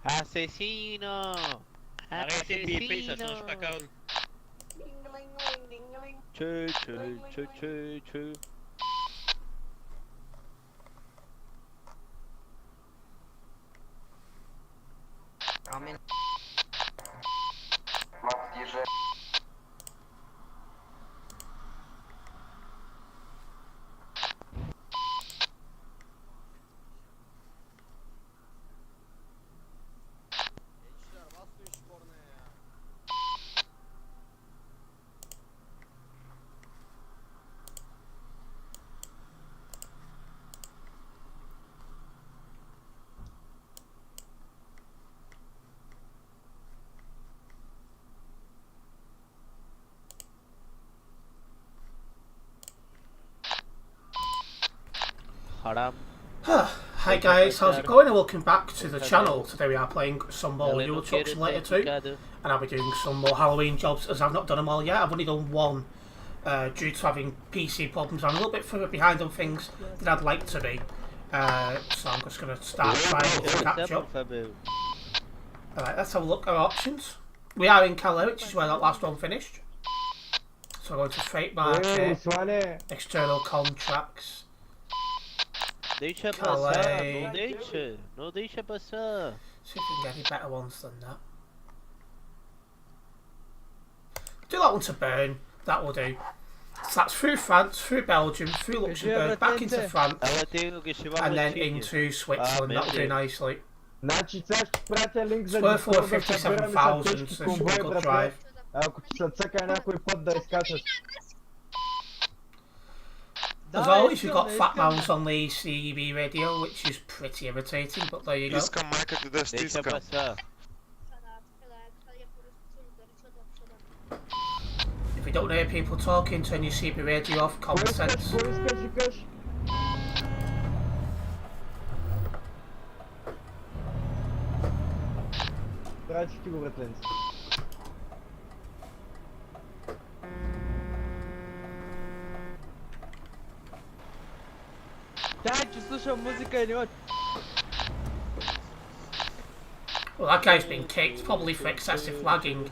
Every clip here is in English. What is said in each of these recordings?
Asesino! Asesino! Choo. Amin. Haram. Hi guys, how's it going and welcome back to the channel. Today we are playing some more Euro Truck Simulator 2 and I'll be doing some more Halloween jobs as I've not done them all yet. I've only done one due to having PC problems. I'm a little bit further behind on things than I'd like to be. So I'm just going to start trying to catch up. Alright, let's have a look at our options. We are in Calais, which is where that last one finished. So we're going to freight market, external contracts. Deixa passar, não deixa passar. See if we can get any better ones than that. Do that one to burn, that will do. So that's through France, through Belgium, through Luxembourg, back into France, and then into Switzerland, that will do nicely. It's worth over 57,000, so it's a good drive. As always, you've got fat mounts on the CB radio, which is pretty irritating, but there you go. Deixa passar. If you don't hear people talking, turn your CB radio off, common sense. Well, that guy's been kicked, probably for excessive lagging.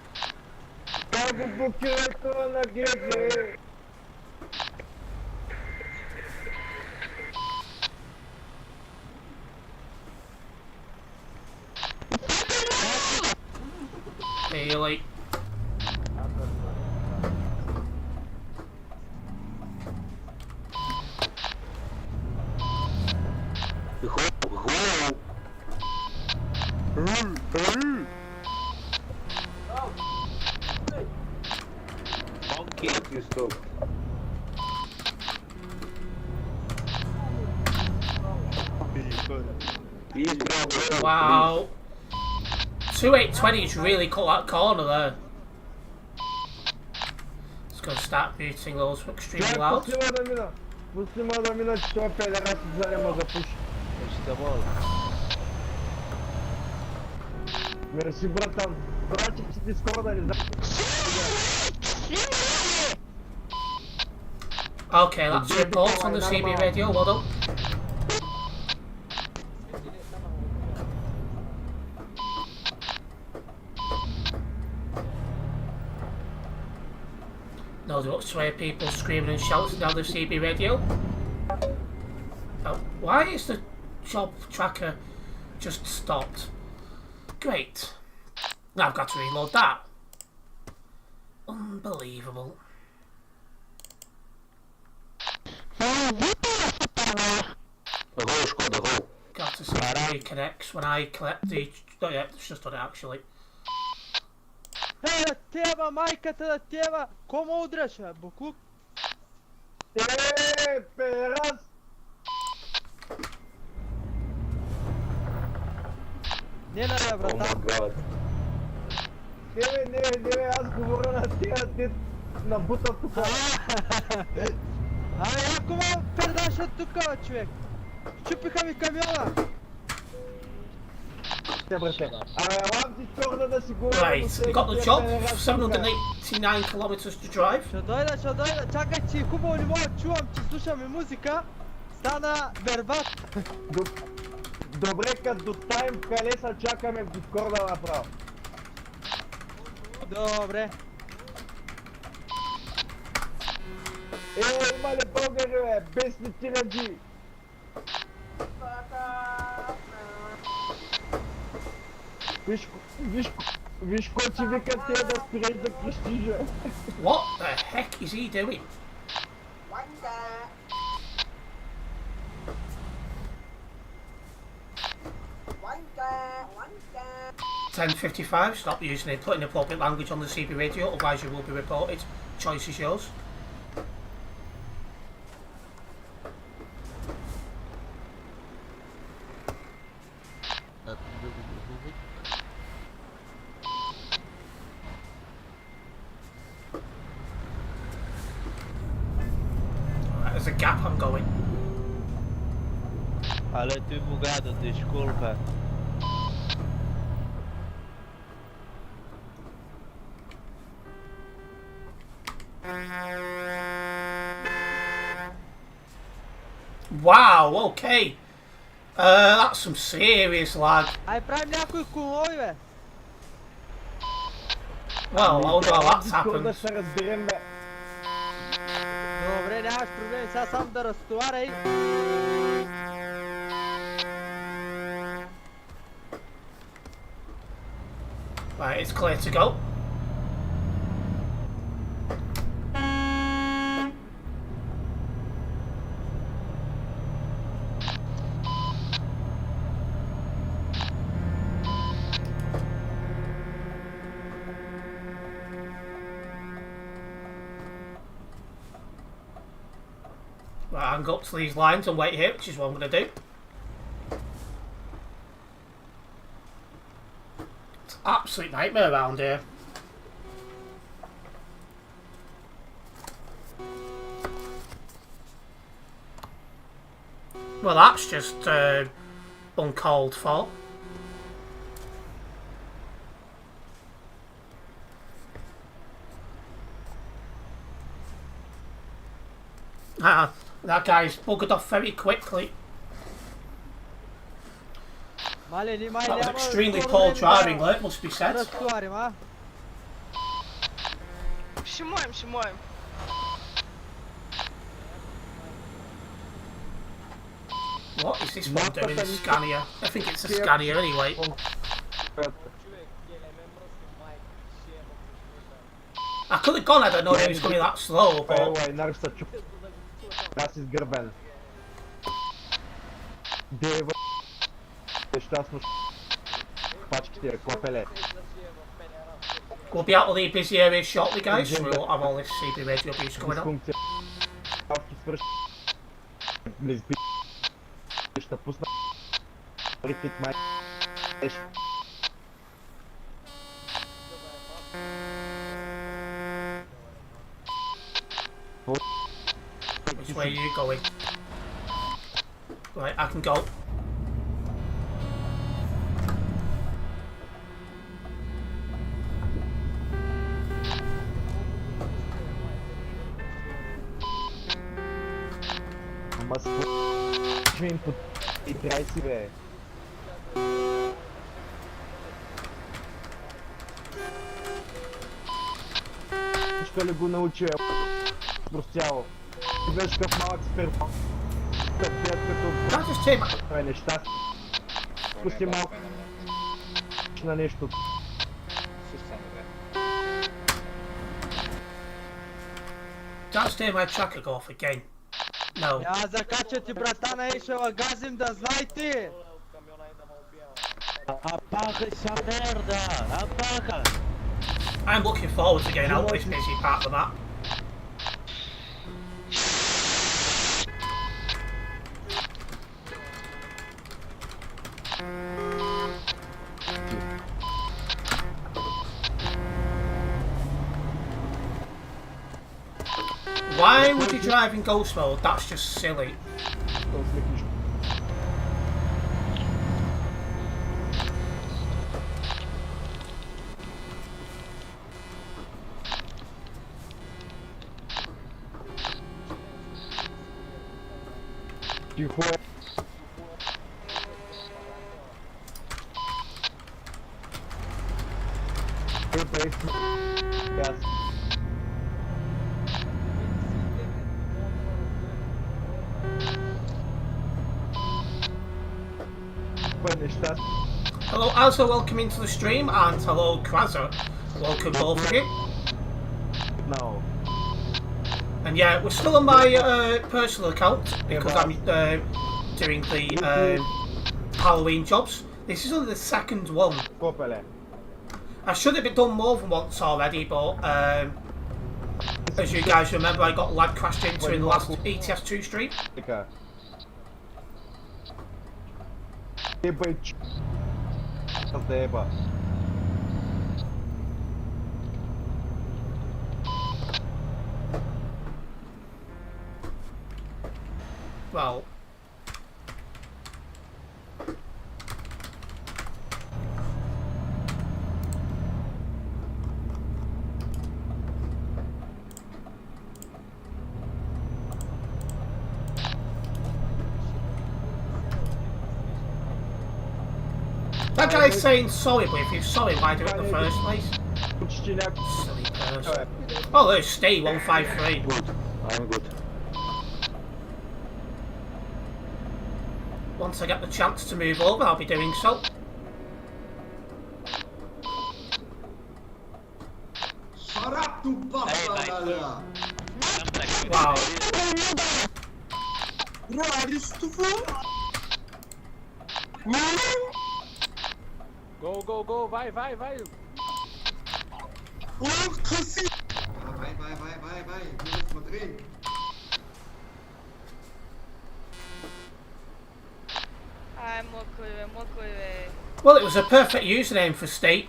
Really? Wow. 2820 is really cut that corner there. It's going to start muting those extremely loud. Okay, that's a report on the CB radio, well done. No, do to hear people screaming and shouting down the CB radio. Oh, why is the job tracker just stopped? Great. Now I've got to reload that. Unbelievable. Got to see if it reconnects when I collect the... Oh yeah, it's just done it actually. Тема, майката тема, комо удряше, буклук? Перас! Не, брата. Не, аз говоря на тия, ти набута тука. Ако ме пердаше тука, човек. Щупиха ми камиона. брате. Лам Дискорда да си говорим. Right, we got the job. 789 kilometers to drive. Ще дойда, чакай, че хубаво не мога, чувам, че слушаме музика. Стана вербат. Добре, като до тайм калеса чакаме в Дискорда направо. Добре. Има ли българи, бе? Бесни тираджи! Виж кой ти вика те да спреш да престижа. What the heck is he doing? 10:55. Stop using it. Put inappropriate language on the CB radio, otherwise you will be reported. Choice is yours. Alright, there's a gap. I'm going. Ale ty bugado, desculpa. Wow, okay. That's some serious lag. Ай правим някой колой, бе. Well, I wonder how that's Дискорда happened. ще разберем, бе. Добре, нямаш проблем, сега само да разтоваряй. Right, it's clear to go. Right, I can go up to these lines and wait here, which is what I'm going to do. It's an absolute nightmare around here. Well, that's just uncalled for. That guy's buggered off very quickly. Мале, май That was няма extremely скоро poor време driving, да it must be said. разтоварим, а? Ще моем. What is this one doing? Scania? I think it's a Scania anyway. I could have gone, I don't know if it was going that slow, but... Лайнар са чук. Аз изгърбен. Дева. Щастно. Пачките, клапеле. We'll be out of the busy area shortly, guys, so we won't have all this CB radio abuse going on. Дисфункция. Авки свърши. Лезби. Ще пусна. Репит май. Which way are you going? Right, I can go. Ама им под... И трай си, бе. Що ли го научи, е? Простяло. Ти беше къв малък спир. Тъпият като... Can I just take my... Праве неща. Пусти малко. На нещо. Can I just take my tracker go off again? No. Я закача ти, братана, и ще лагазим да знаете. Apaga essa merda! Apaga! I'm looking forward to getting out of this busy part of the map. Why would you drive in ghost mode? That's just silly. Тихо. Сейчас. Finish that. Hello, Azza, welcome into the stream, and hello, Kraza. Welcome both of you. Now. And yeah, we're still on my personal account because I'm doing the Halloween jobs. This is only the second one. Kopele. I should have done more than once already, but as you guys remember, I got lag crashed into in the last ETS2 stream. Така. Ебай ч... Заеба. Well, that guy's saying sorry, but if you're sorry, why do it in the first place? Почти не... Silly person. Oh, there's Steve 153. Good. I'm good. Once I get the chance to move over, I'll be doing so. Wow. Go, vai. Vai. Minus смотри. Ai, mokuje. Well, it was a perfect username for State.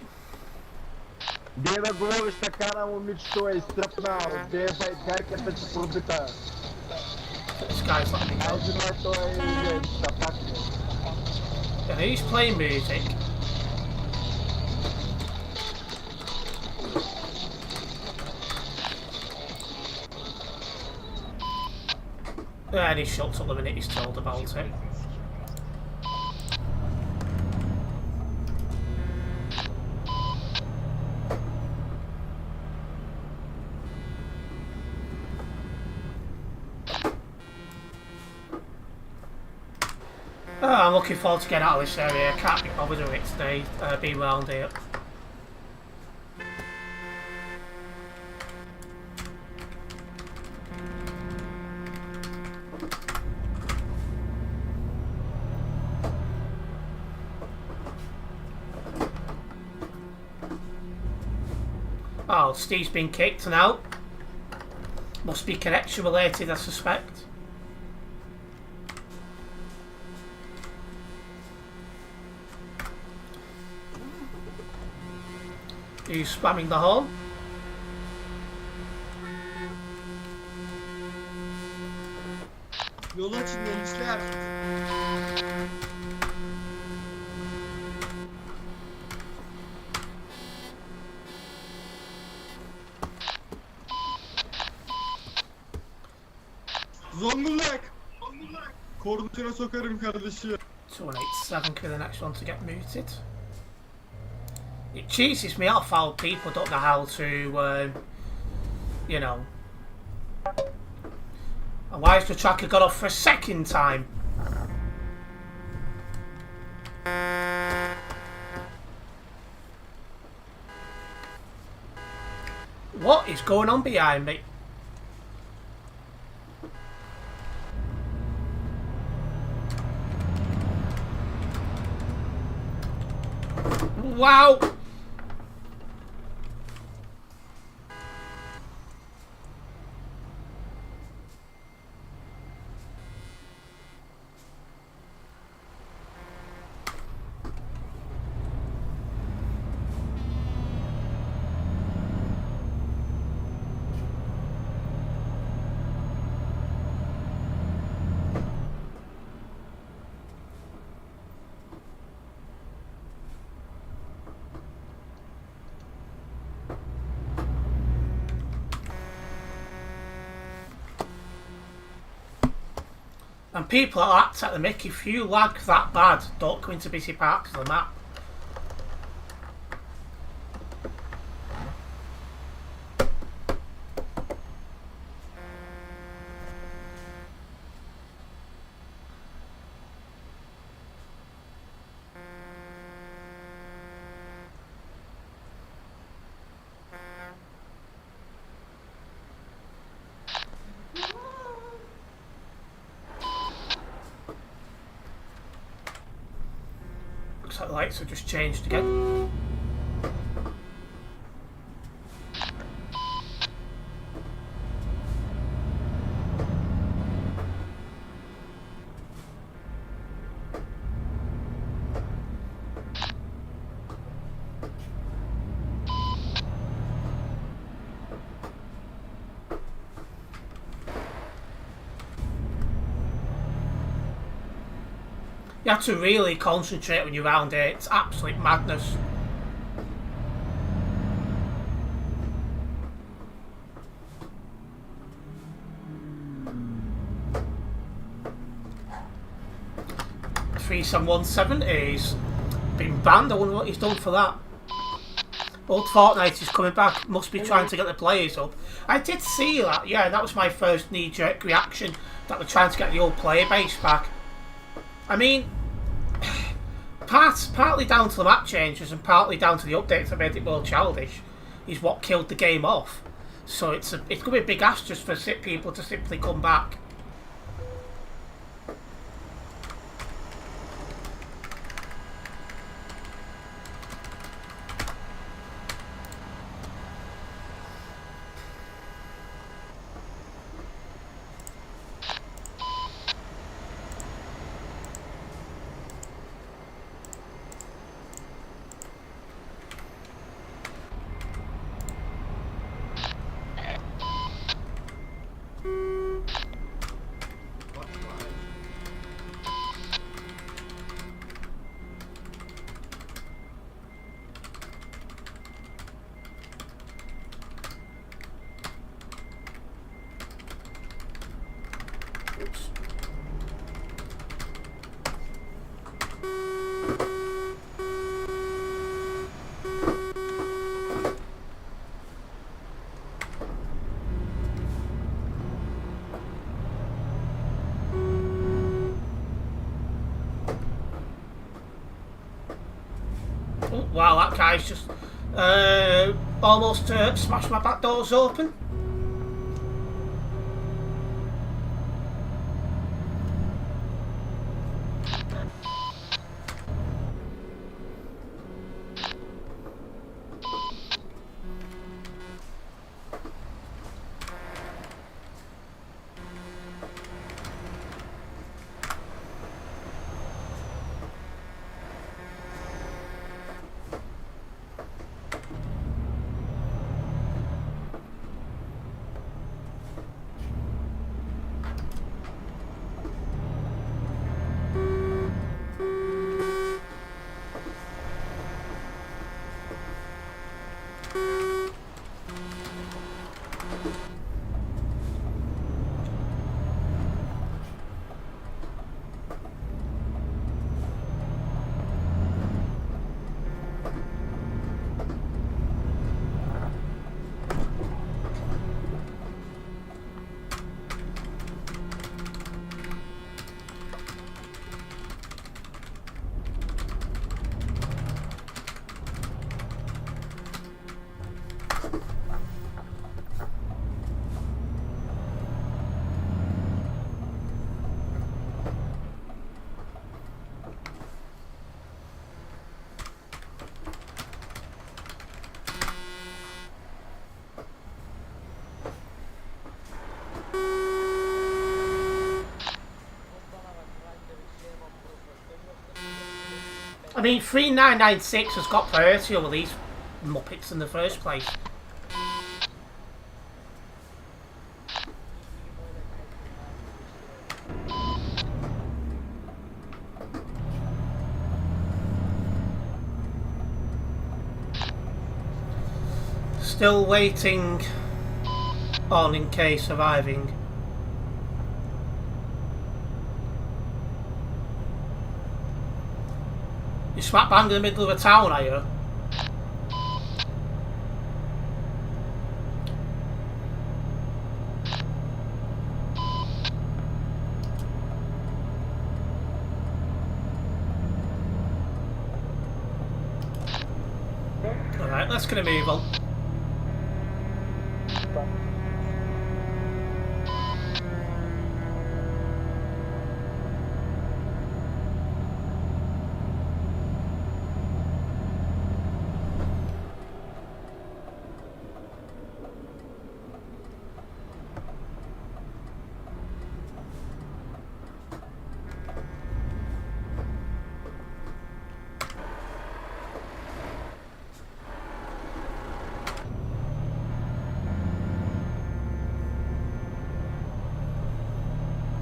Де да говориш така на момичето е изтръпнал. Де бай гарката ти пробита. This guy's letting me go. Айде на той е тапак. And he's playing music. And he shuts up the minute he's told about it. Oh, I'm looking forward to getting out of this area. I can't be bothered with it today, being round here. Oh, Steve's been kicked and out. Must be connection related, I suspect. He's spamming the horn. Yol açın gençler. Zonguldak. Kornutuna sokarım kardeşim. 287 could be the next one to get muted. It cheeses me off how people don't know how to, you know. And why has the tracker got off for a second time? What is going on behind me? Wow! And people like that take the mick. If you lag that bad, don't come into busy parts of the map. Looks like the lights have just changed again. You have to really concentrate when you're around here. It's absolute madness. .37170 is been banned. I wonder what he's done for that. Old Fortnite is coming back. Must be trying to get the players up. I did see that. Yeah, that was my first knee-jerk reaction. That they're trying to get the old player base back. I mean, partly down to the map changes and partly down to the updates that made it more childish is what killed the game off. So it's going to be a big ask just for people to simply come back. Wow, that guy's just almost smashed my back doors open. I mean, 3996 has got priority over these Muppets in the first place. Still waiting on in case surviving. You're smack bang in the middle of a town, are you? Alright, let's get a move on.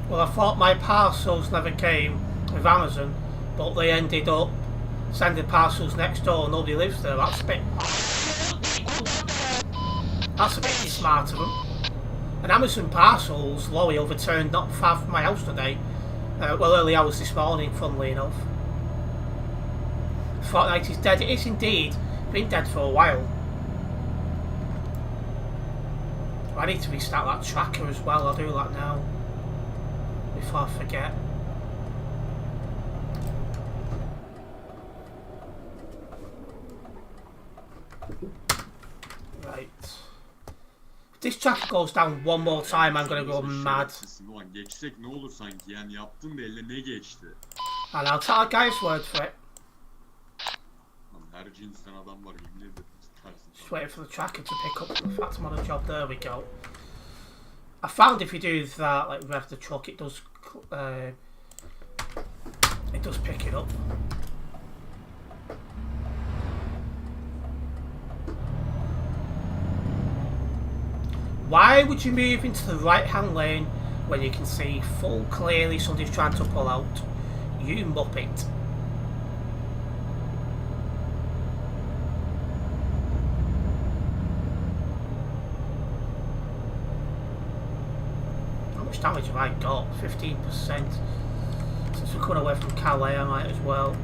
Well, I thought my parcels never came with Amazon, but they ended up sending parcels next door. Nobody lives there. That's a bit smart of them. And Amazon parcels, lorry overturned not far from my house today. Well, early hours this morning, funnily enough. Fortnite is dead. It is indeed. Been dead for a while. I need to restart that tracker as well. I'll do that now. Before I forget. Right. If this tracker goes down one more time, I'm gonna go mad. Ulan geçsek ne olur sanki yani yaptın da elle ne geçti? And I'll take a guy's word for it. Lan her cinsten adam var yemin ederim. Just waiting for the tracker to pick up the fact I'm on a job. There we go. I found if you do that, like rev the truck, it does pick it up. Why would you move into the right-hand lane when you can see full clearly somebody's trying to pull out? You muppet. How much damage have I got? 15%. Since we're coming away from Calais, I might as well.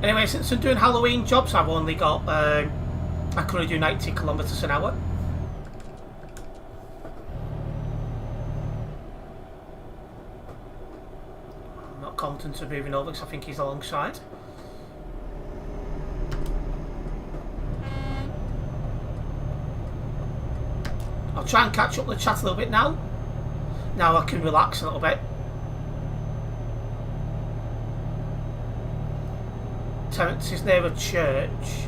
Anyway, since I'm doing Halloween jobs, I've only got, I can only do 90 kilometres an hour. I'm not confident of moving over because I think he's alongside. I'll try and catch up the chat a little bit now. Now I can relax a little bit. Terence is near a church.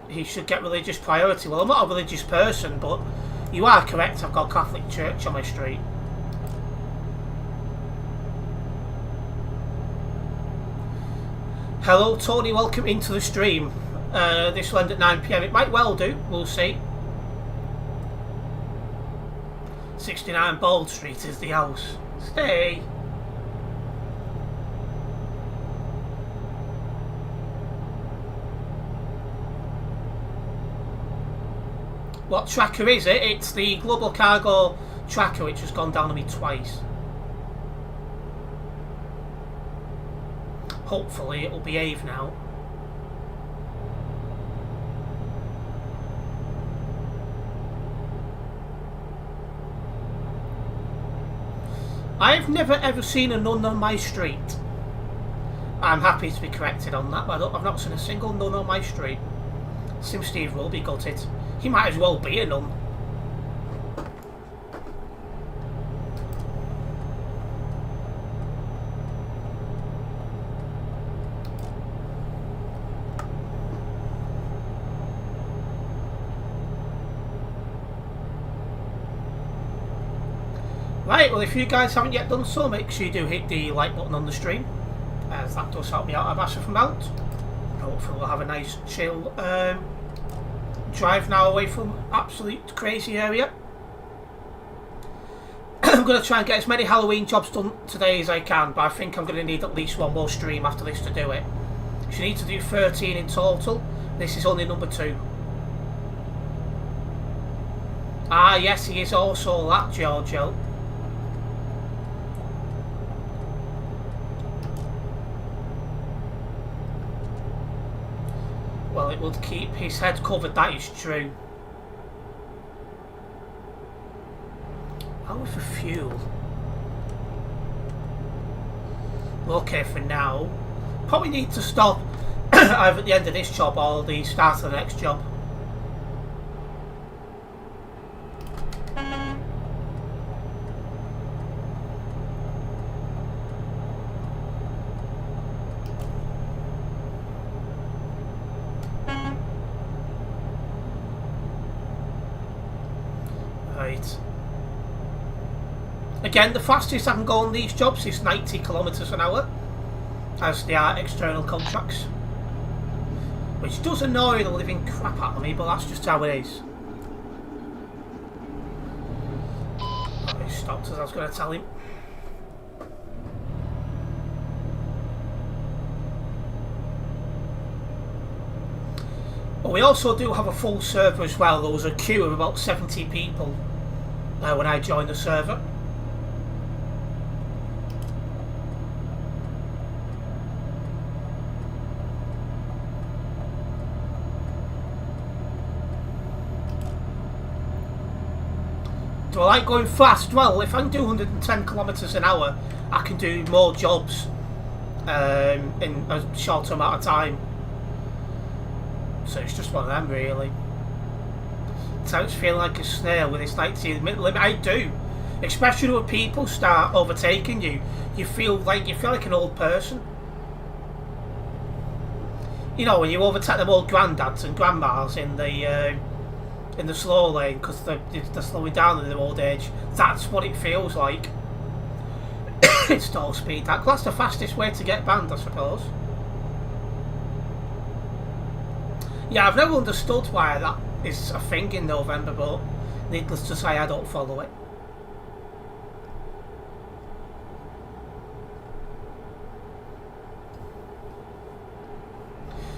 He should get religious priority. Well, I'm not a religious person, but you are correct. I've got a Catholic church on my street. Hello, Tony. Welcome into the stream. This will end at 9 PM. It might well do. We'll see. 69 Bald Street is the house. Stay. What tracker is it? It's the Global Cargo tracker, which has gone down on me twice. Hopefully it'll behave now. I've never ever seen a nun on my street. I'm happy to be corrected on that, but I've not seen a single nun on my street. Sim Steve will be gutted. He might as well be a nun. Right, well if you guys haven't yet done so, make sure you do hit the like button on the stream, as that does help me out a massive amount. Hopefully we'll have a nice chill drive now away from absolute crazy area. I'm going to try and get as many Halloween jobs done today as I can, but I think I'm going to need at least one more stream after this to do it. You need to do 13 in total. This is only number 2. Ah, yes, he is also that, Giorgio. Well, it would keep his head covered, that is true. How with the fuel? Okay, for now. Probably need to stop either at the end of this job or the start of the next job. Right. Again, the fastest I can go on these jobs is 90 kilometres an hour, as they are external contracts. Which does annoy the living crap out of me, but that's just how it is. Oh, he stopped as I was going to tell him. But we also do have a full server as well. There was a queue of about 70 people when I joined the server. Do I like going fast? Well, if I can do 110 kilometres an hour, I can do more jobs in a shorter amount of time. So it's just one of them, really. Terence feeling like a snail with his 90 minute limit. I do, especially when people start overtaking you. You feel like an old person. You know, when you overtake them old granddads and grandmas in the slow lane because they're slowing down in their old age. That's what it feels like. It's stall speed. That's the fastest way to get banned, I suppose. Yeah, I've never understood why that is a thing in November, but needless to say, I don't follow it.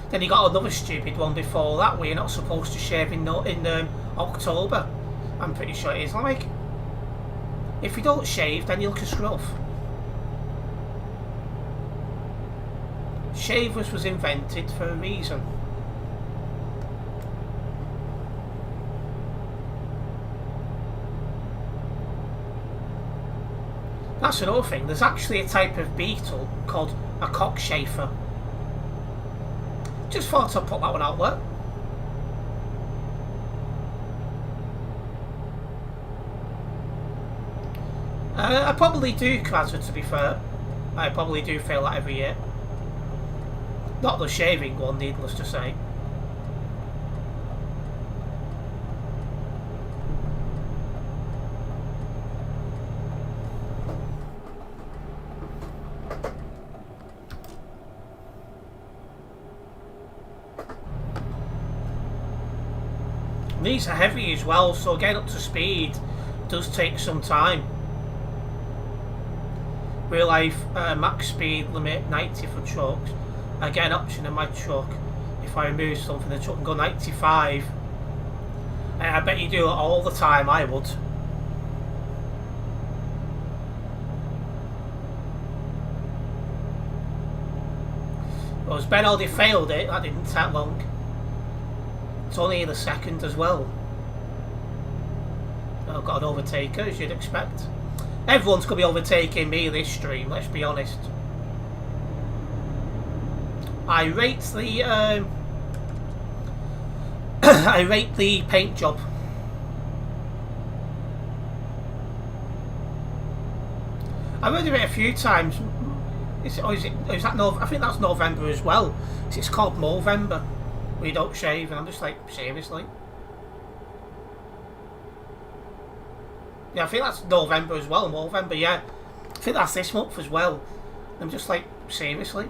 Then you got another stupid one before that where you're not supposed to shave in October. I'm pretty sure it is. Like, if you don't shave, then you look a scruff. Shavers was invented for a reason. That's another thing. There's actually a type of beetle called a cockchafer. Just thought I'd put that one out there. I probably do, Krasser, to be fair. I probably do feel that every year. Not the shaving one, needless to say. These are heavy as well, so getting up to speed does take some time. Real life max speed limit 90 for trucks. I get an option in my truck. If I remove something, the truck can go 95. And I bet you do it all the time. I would. Well, as Ben already failed it, that didn't take long. It's only in a second as well. I've got an overtaker, as you'd expect. Everyone's going to be overtaking me this stream, let's be honest. I rate the I rate the paint job. I've heard of it a few times. Is that I think that's November as well. It's called Movember. We don't shave, and I'm just like, seriously? Yeah, I think that's November as well, Movember, yeah. I think that's this month as well. I'm just like, seriously?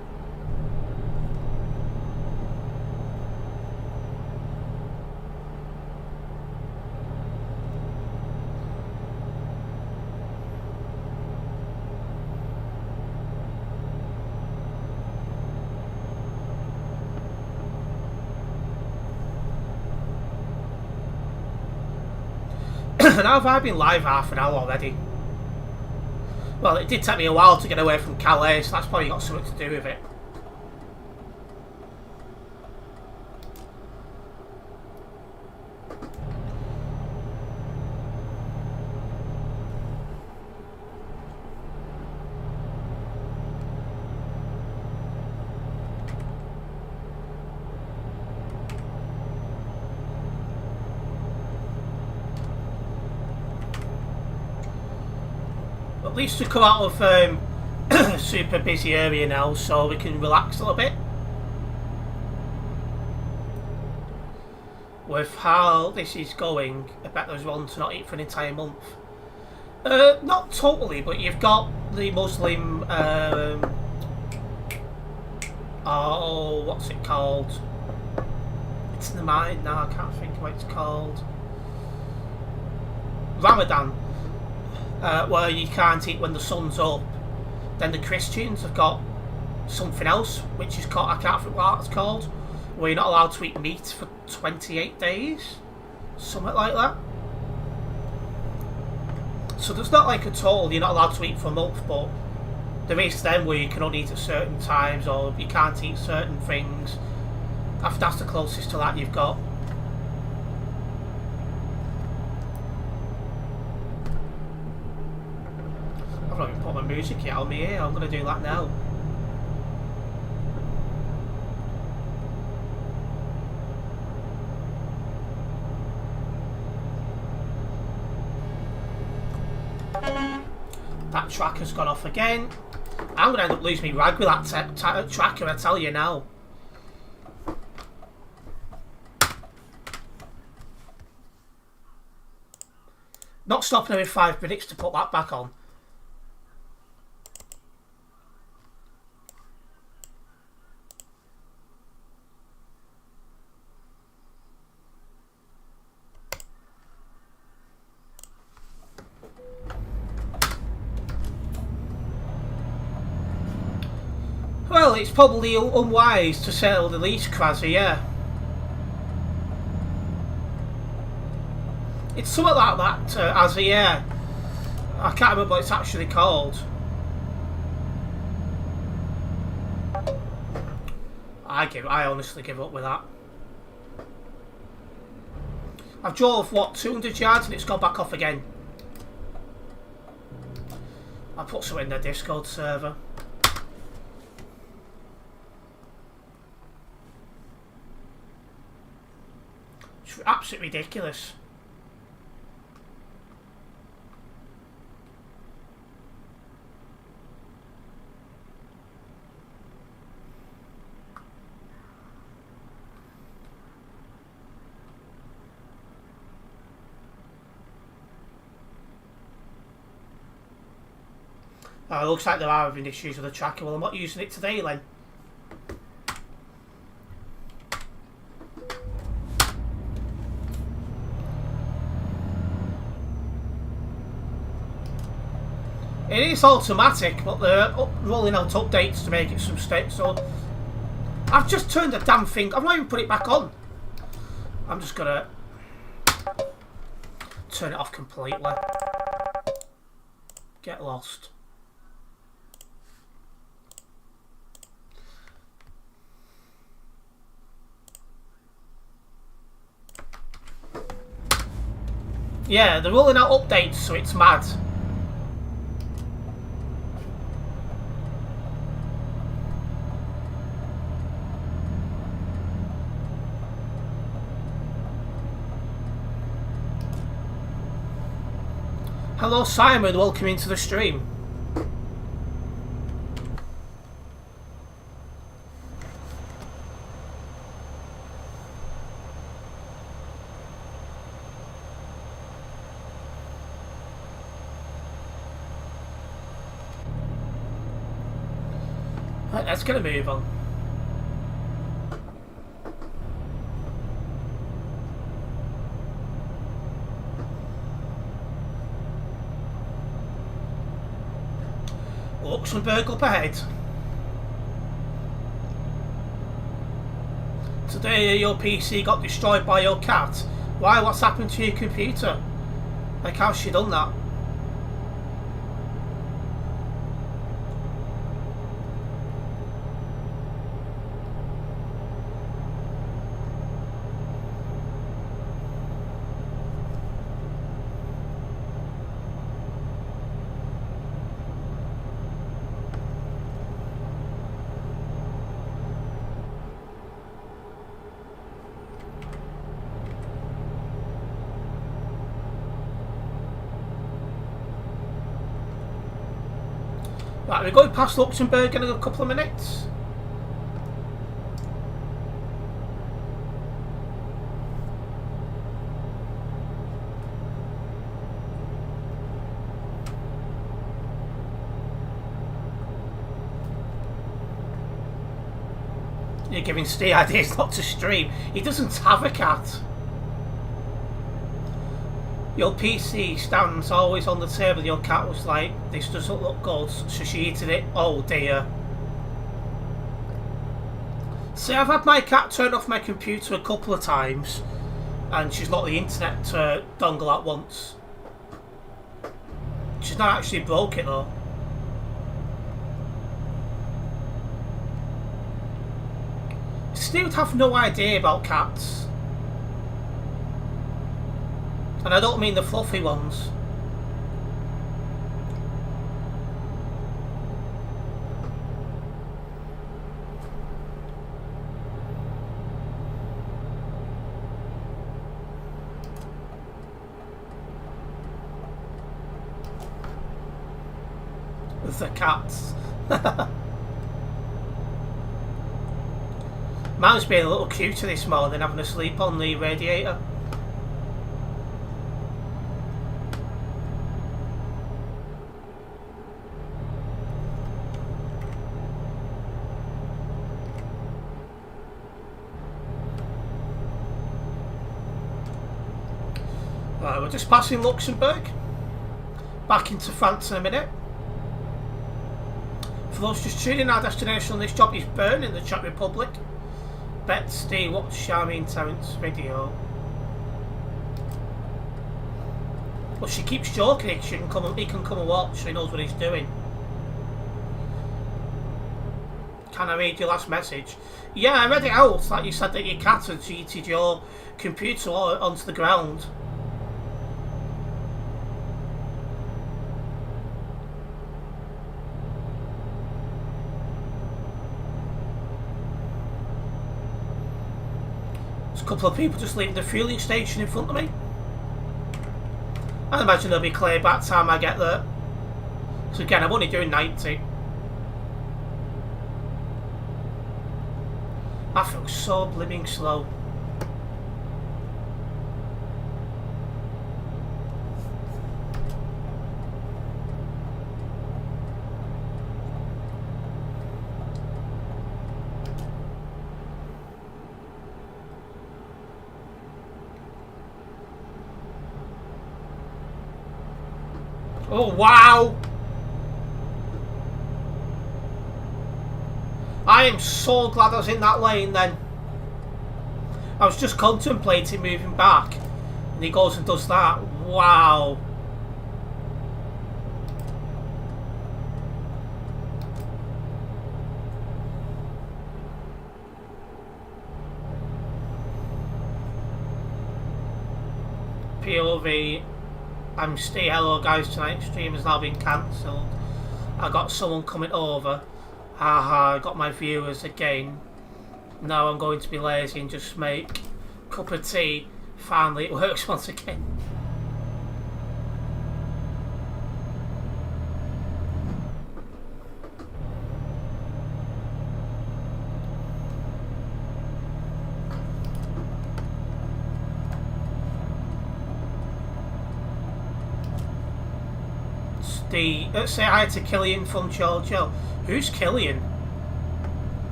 Now have I been live half an hour already? Well, it did take me a while to get away from Calais, so that's probably got something to do with it. At least we come out of super busy area now, so we can relax a little bit. With how this is going, I bet there's one to not eat for an entire month. Not totally, but you've got the Muslim, oh, what's it called? It's in the mind now, I can't think what it's called. Ramadan. Where you can't eat when the sun's up. Then the Christians have got something else, which is called, I can't think what it's called, where you're not allowed to eat meat for 28 days. Something like that. So there's not like a total, you're not allowed to eat for a month, but there is them where you can only eat at certain times, or you can't eat certain things. That's the closest to that you've got. I've not even put my music yet on me here, I'm going to do that now. That tracker's gone off again. I'm going to end up losing my rag with that tracker, I tell you now. Not stopping every 5 minutes to put that back on. Well, it's probably unwise to settle the lease, Krasy, yeah. It's something like that, as a, yeah. I can't remember what it's actually called. I honestly give up with that. I've drove, what, 200 yards and it's gone back off again. I'll put something in the Discord server. It's absolutely ridiculous. It looks like they are having issues with the tracker. Well, I'm not using it today then. It is automatic, but they're rolling out updates to make it some state. So I've just turned the damn thing. I've not even put it back on. I'm just gonna turn it off completely. Get lost. Yeah, they're rolling out updates, so it's mad. Hello Simon, welcome into the stream. Right, let's get a move on. Luxembourg up ahead. Today your PC got destroyed by your cat. Why? What's happened to your computer? Like, how's she done that? Right, we're going past Luxembourg in a couple of minutes. You're giving Steve ideas not to stream. He doesn't have a cat. Your PC stands always on the table. Your cat was like, this doesn't look good, so she eated it. Oh dear. See, I've had my cat turn off my computer a couple of times, and she's not the internet dongle at once. She's not actually broke it though. Steve would have no idea about cats. And I don't mean the fluffy ones. The cats. Mine's being a little cuter this morning, having a sleep on the radiator. Right, we're just passing Luxembourg. Back into France in a minute. For those just tuning in, our destination on this job is Bern in the Czech Republic. Betsy, watch Charmaine Terence video. Well, she keeps joking. He can come and watch, so he knows what he's doing. Can I read your last message? Yeah, I read it out. Like you said that your cat had cheated your computer onto the ground. There's a couple of people just leaving the fueling station in front of me. I imagine they'll be clear by the time I get there. So again, I'm only doing 90. I feel so blimming slow. Oh wow! I am so glad I was in that lane then. I was just contemplating moving back, and he goes and does that. Wow. POV. I'm Steve. Hello guys, tonight's stream has now been cancelled. I got someone coming over. Haha, I got my viewers again. Now I'm going to be lazy and just make a cup of tea. Finally it works once again. Say hi to Killian from Giorgio. Who's Killian?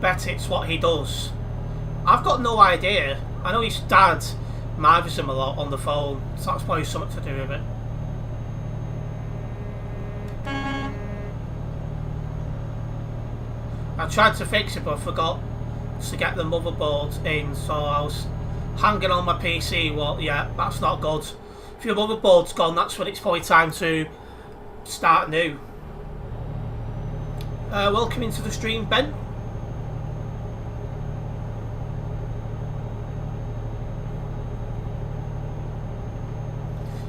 Bet it's what he does. I've got no idea. I know his dad marvels him a lot on the phone, so that's probably something to do with it. I tried to fix it, but I forgot to get the motherboard in, so I was hanging on my PC. Well, yeah, that's not good. If your motherboard's gone, that's when it's probably time to start new. Welcome into the stream, Ben.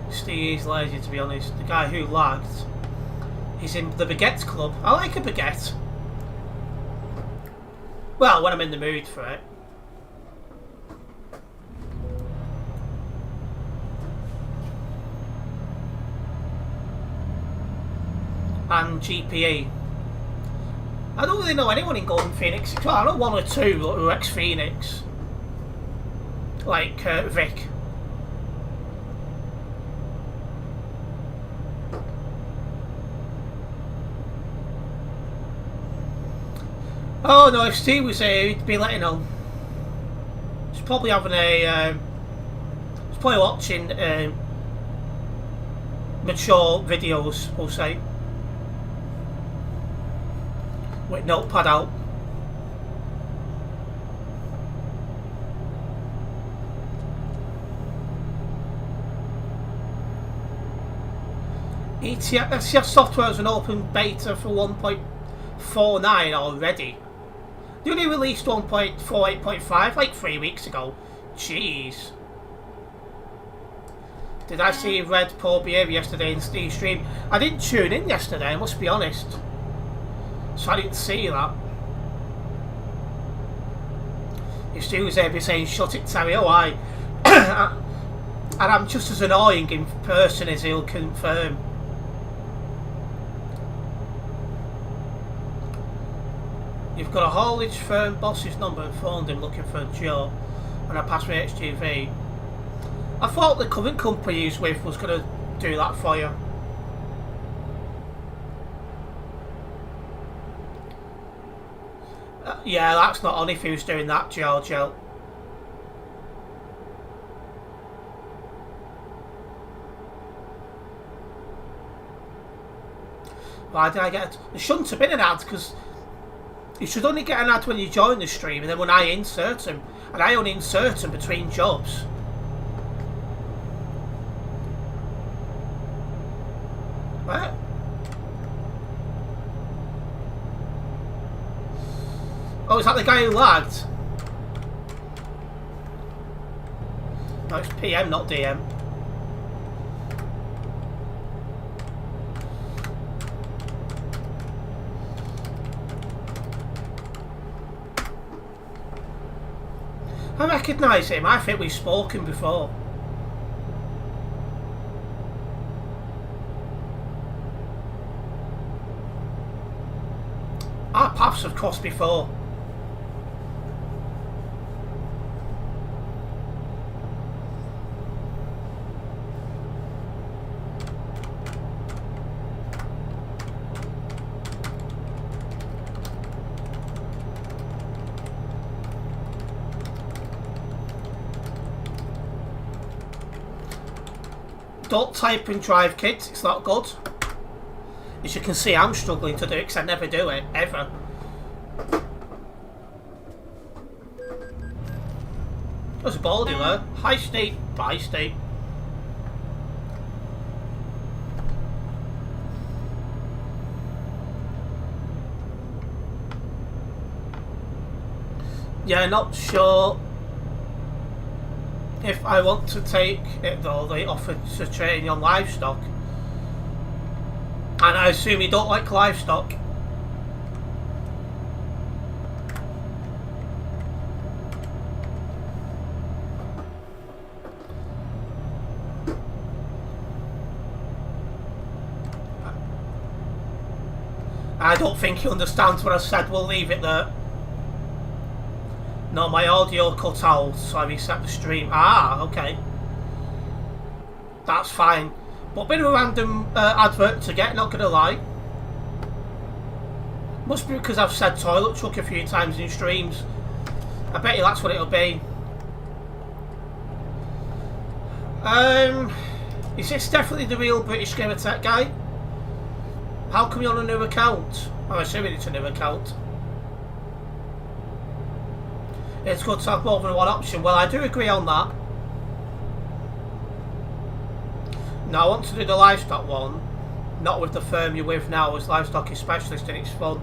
Steve's lazy, to be honest. The guy who lagged, he's in the baguette club. I like a baguette. Well, when I'm in the mood for it. And GPE. I don't really know anyone in Golden Phoenix. Well, I know one or two who are ex-Phoenix. Like Vic. Oh no, if Steve was here, he'd be letting on. He's probably having a... he's probably watching mature videos, we'll say. With notepad out. ETS2 software is an open beta for 1.49 already. They only released 1.48.5 like 3 weeks ago. Jeez. Did I see Red Poor Behaviour yesterday in Steve's stream? I didn't tune in yesterday, I must be honest. So I didn't see that. If Stu was there, be saying, shut it, Terry. Oh, I. And I'm just as annoying in person as he'll confirm. You've got a haulage firm boss's number and phoned him looking for a job, and I passed my HGV. I thought the current company he's with was going to do that for you. Yeah, that's not on if he was doing that, Giorgio. Why did I get it? There shouldn't have been an ad, because you should only get an ad when you join the stream, and then when I insert them, and I only insert them between jobs. What? Oh, is that the guy who lagged? No, it's PM, not DM. I recognise him. I think we've spoken before. Our paths have crossed before. Don't type and drive, kids, it's not good. As you can see, I'm struggling to do it because I never do it, ever. There's a baldy there. Hi, Steve. Bye, Steve. Yeah, not sure if I want to take it though. They offered to train you on livestock, and I assume you don't like livestock. I don't think he understands what I said. We'll leave it there. No, my audio cut out, so I reset the stream. Ah, okay. That's fine. But a bit of a random advert to get, not gonna lie. Must be because I've said toilet truck a few times in streams. I bet you that's what it'll be. Is this definitely the real British Gamer Tech guy? How come you're on a new account? I'm assuming it's a new account. It's good to have more than one option. Well, I do agree on that. Now, I want to do the livestock one, not with the firm you're with now as livestock specialist, and it's fun.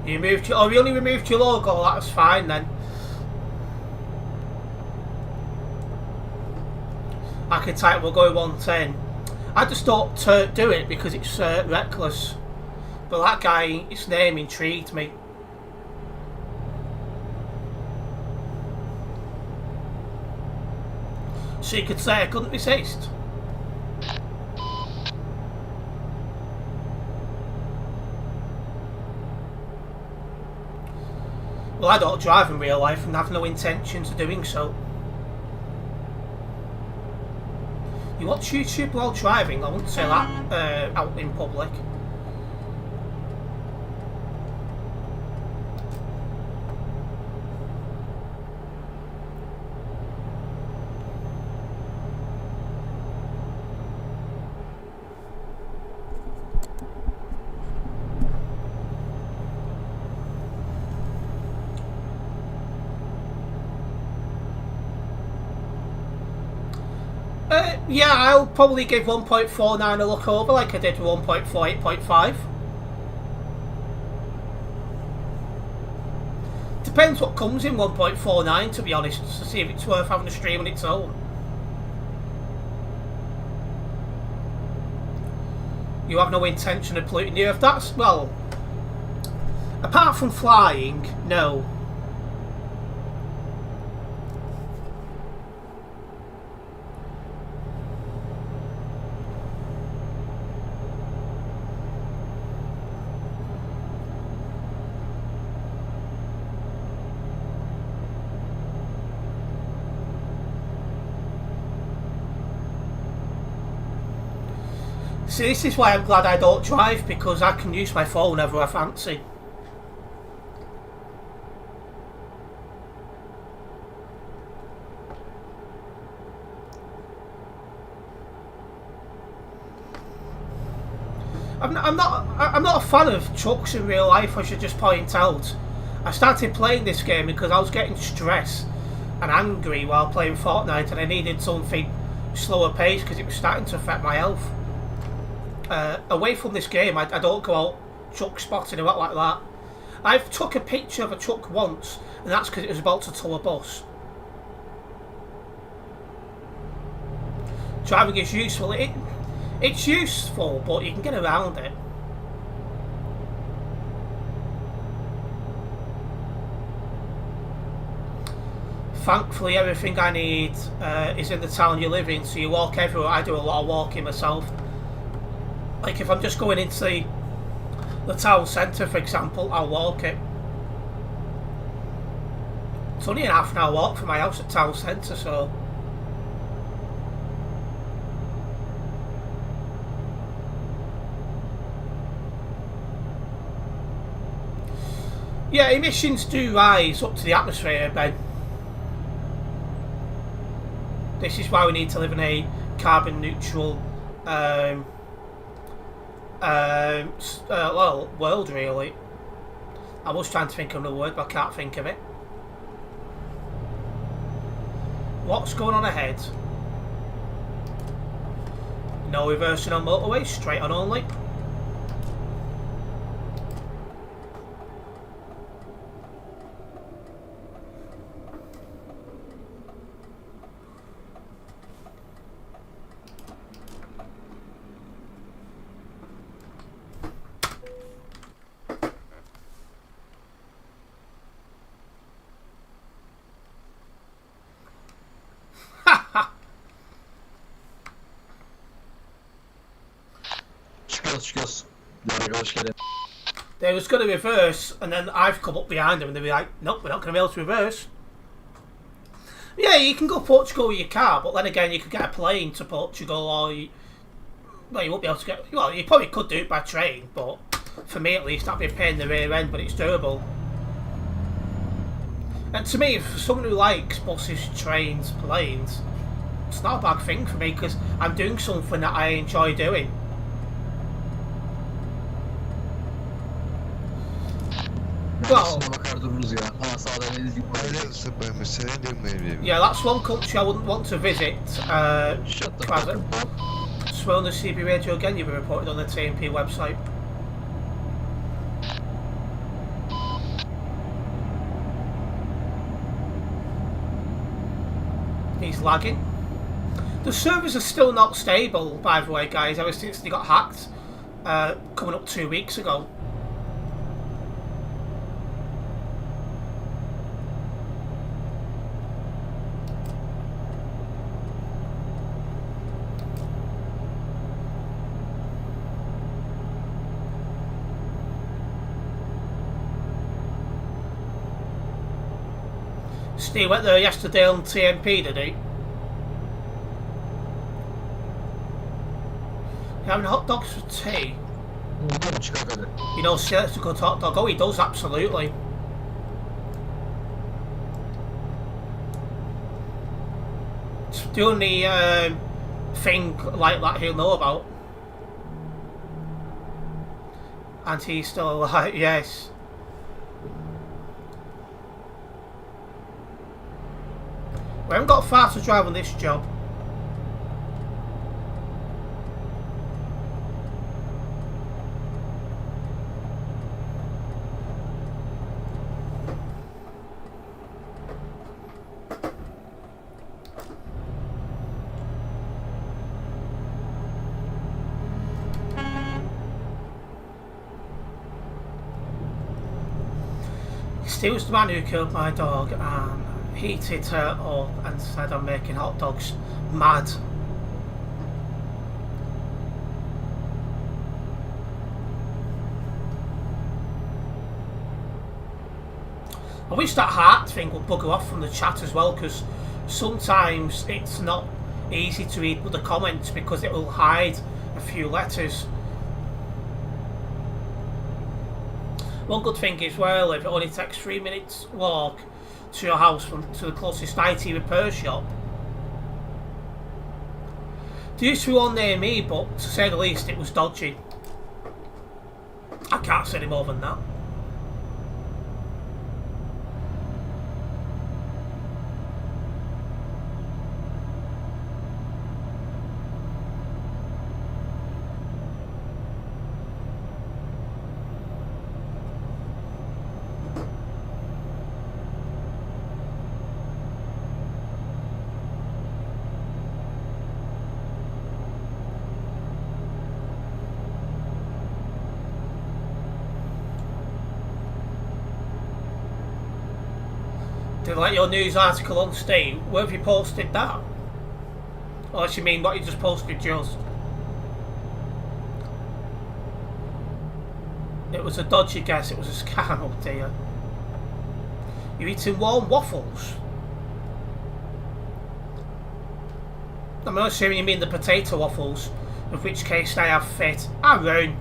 You removed your, oh, you only removed your logo, that's fine then. Archetype will go 110. I just don't do it because it's reckless. But that guy, his name intrigued me. So you could say I couldn't resist. Well, I don't drive in real life and have no intentions of doing so. You watch YouTube while driving? I wouldn't say that out in public. Yeah, I'll probably give 1.49 a look over like I did with 1.48.5. Depends what comes in 1.49 to be honest, to see if it's worth having a stream on its own. You have no intention of polluting the earth, that's, well, apart from flying, no. See, this is why I'm glad I don't drive, because I can use my phone whenever I fancy. I'm not a fan of trucks in real life, I should just point out. I started playing this game because I was getting stressed and angry while playing Fortnite, and I needed something slower pace because it was starting to affect my health. Away from this game, I don't go out truck spotting or what like that. I've took a picture of a truck once, and that's because it was about to tow a bus. Driving is useful. It's useful, but you can get around it. Thankfully, everything I need is in the town you live in, so you walk everywhere. I do a lot of walking myself. Like if I'm just going into the town centre, for example, I'll walk it. It's only an half an hour walk from my house at town centre, so. Yeah, emissions do rise up to the atmosphere, Ben. This is why we need to live in a carbon neutral well, world really. I was trying to think of the word, but I can't think of it. What's going on ahead? No reversing on motorway, straight on only. Çıkıyoruz. Yargı hoş geldin. They was going to reverse, and then I've come up behind them, and they'd be like, nope, we're not going to be able to reverse. Yeah, you can go Portugal with your car, but then again, you could get a plane to Portugal, or well, you won't be able to get. Well, you probably could do it by train, but for me at least, that'd be a pain in the rear end, but it's doable. And to me, for someone who likes buses, trains, planes, it's not a bad thing for me because I'm doing something that I enjoy doing. Well, Şuna bakar dururuz ya. Ha sağdan elini yeah, that's one country I wouldn't want to visit. Shut the Kaz- fuck up, Bob. Swear on the CB radio again, you've been reported on the TMP website. He's lagging. The servers are still not stable, by the way, guys, ever since they got hacked, coming up 2 weeks ago. Steve went there yesterday on TMP, did he? You having hot dogs for tea? Çıkar hadi. You know, Steel's a good hot dog. Oh, he does, absolutely. It's the only thing like that he'll know about. And he's still alive, yes. We haven't got far to drive on this job. Steve was the man who killed my dog and heated her up and said I'm making hot dogs. Mad. I wish that heart thing would bugger off from the chat as well, because sometimes it's not easy to read the comments because it will hide a few letters. One good thing is where I live, it only takes 3 minutes walk to your house to the closest IT repair shop. There used to be one near me, but to say the least, it was dodgy. I can't say any more than that. Did like your news article on Steam, where have you posted that? Unless you mean what you just posted just. It was a dodgy guess, it was a scam, oh dear. You're eating warm waffles? I'm not assuming you mean the potato waffles, in which case they have fit. Aaron!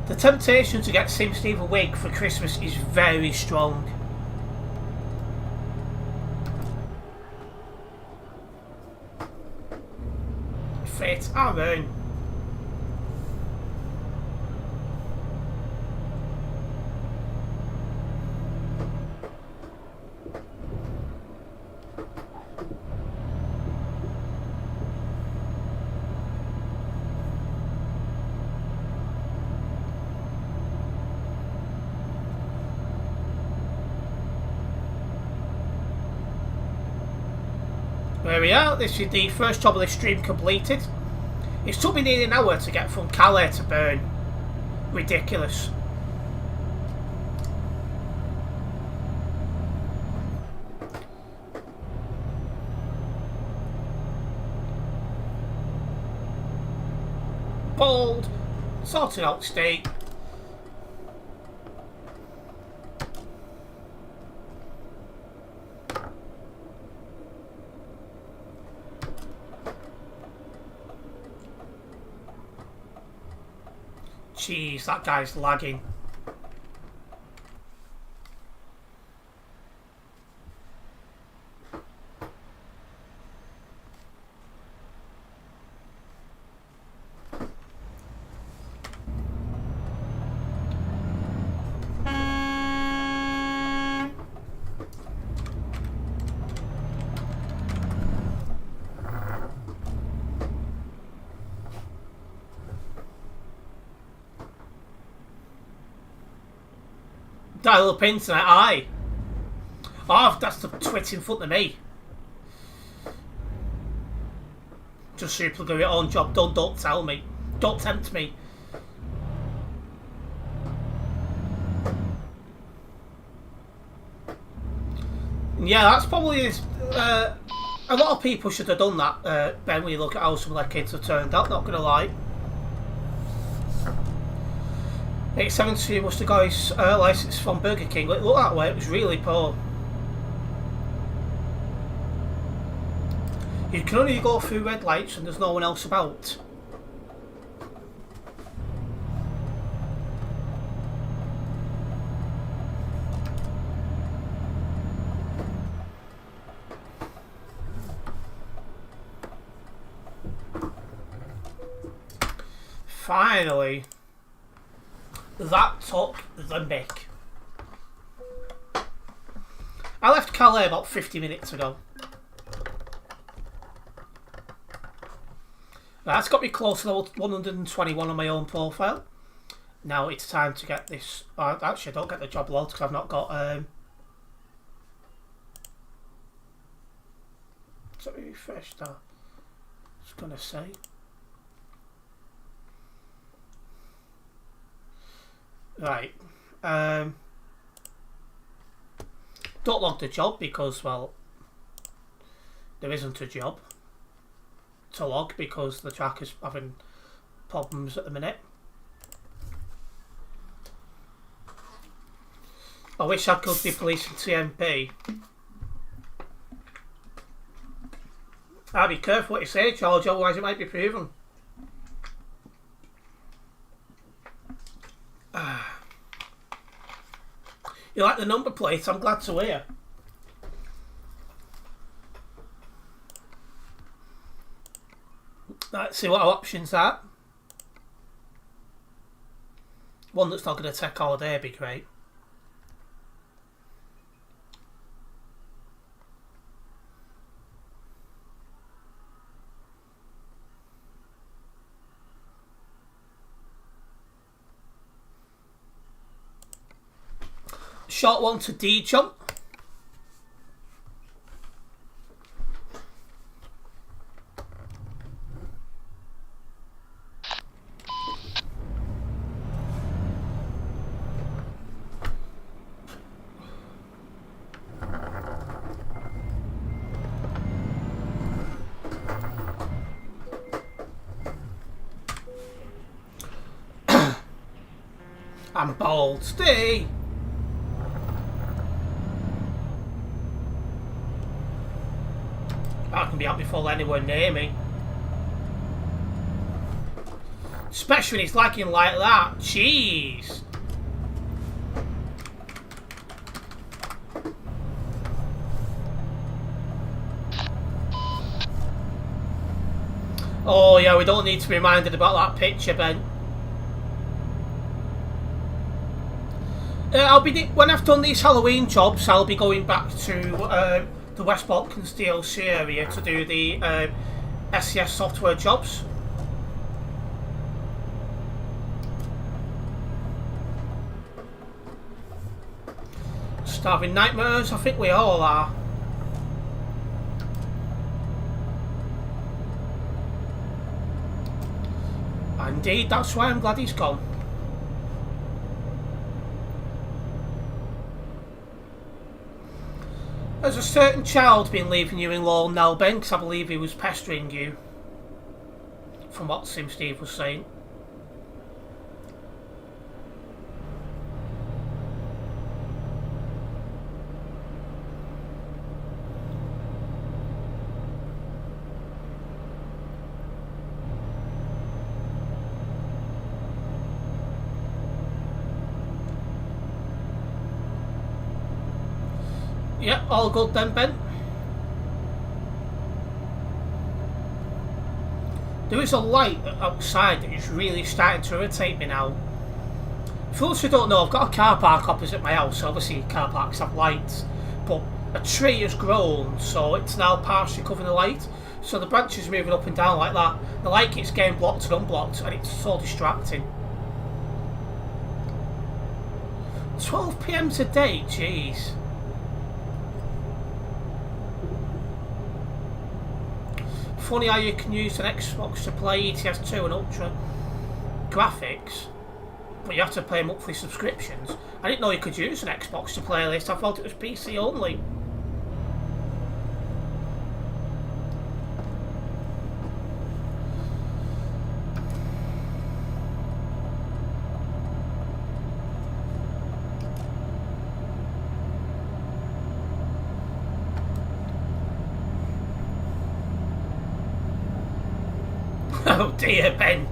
The temptation to get Sim Steve a wig for Christmas is very strong. Fit, Aaron. There we are, this is the first job of the stream completed. It took me nearly an hour to get from Calais to Bern. Ridiculous. Bold, sorted out steak. Jeez, that guy's lagging. Dial up internet, aye. Oh, that's the twit in front of me. Just super do it on job done, don't tell me. Don't tempt me. Yeah, that's probably a lot of people should have done that, Ben, when you look at how some of their kids have turned out, not gonna lie. 872 must have got his licence from Burger King. It looked that way, it was really poor. You can only go through red lights and there's no one else about. Finally, that took the mick. I left Calais about 50 minutes ago. That's got me close to level 121 on my own profile. Now it's time to get this. Actually, I don't get the job loads because I've not got. Let me refresh that. I was gonna say. Right. Don't log the job because, well, there isn't a job to log because the track is having problems at the minute. I wish I could be policing TMP. I'd be careful what you say, George, otherwise it might be proven. You like the number plate? I'm glad to hear. Let's see what our options are. One that's not going to take all day would be great. Short one to D jump. I'm bold. Stay. I can be out before anyone near me. Especially when it's lagging like that. Jeez. Oh yeah, we don't need to be reminded about that picture, Ben. When I've done these Halloween jobs, I'll be going back to the West Balkans DLC area to do the SES software jobs. Starving nightmares, I think we all are. Indeed, that's why I'm glad he's gone. Has a certain child been leaving you alone now, Ben? Because I believe he was pestering you. From what Sim Steve was saying. Yeah, all good then, Ben. There is a light outside that is really starting to irritate me now. For those who don't know, I've got a car park opposite my house. Obviously, car parks have lights, but a tree has grown, so it's now partially covering the light. So the branches are moving up and down like that. The light keeps getting blocked and unblocked, and it's so distracting. 12 PM today, jeez. Funny how you can use an Xbox to play ETS2 and Ultra graphics, but you have to pay monthly subscriptions. I didn't know you could use an Xbox to play this. I thought it was PC only. Oh dear, Ben.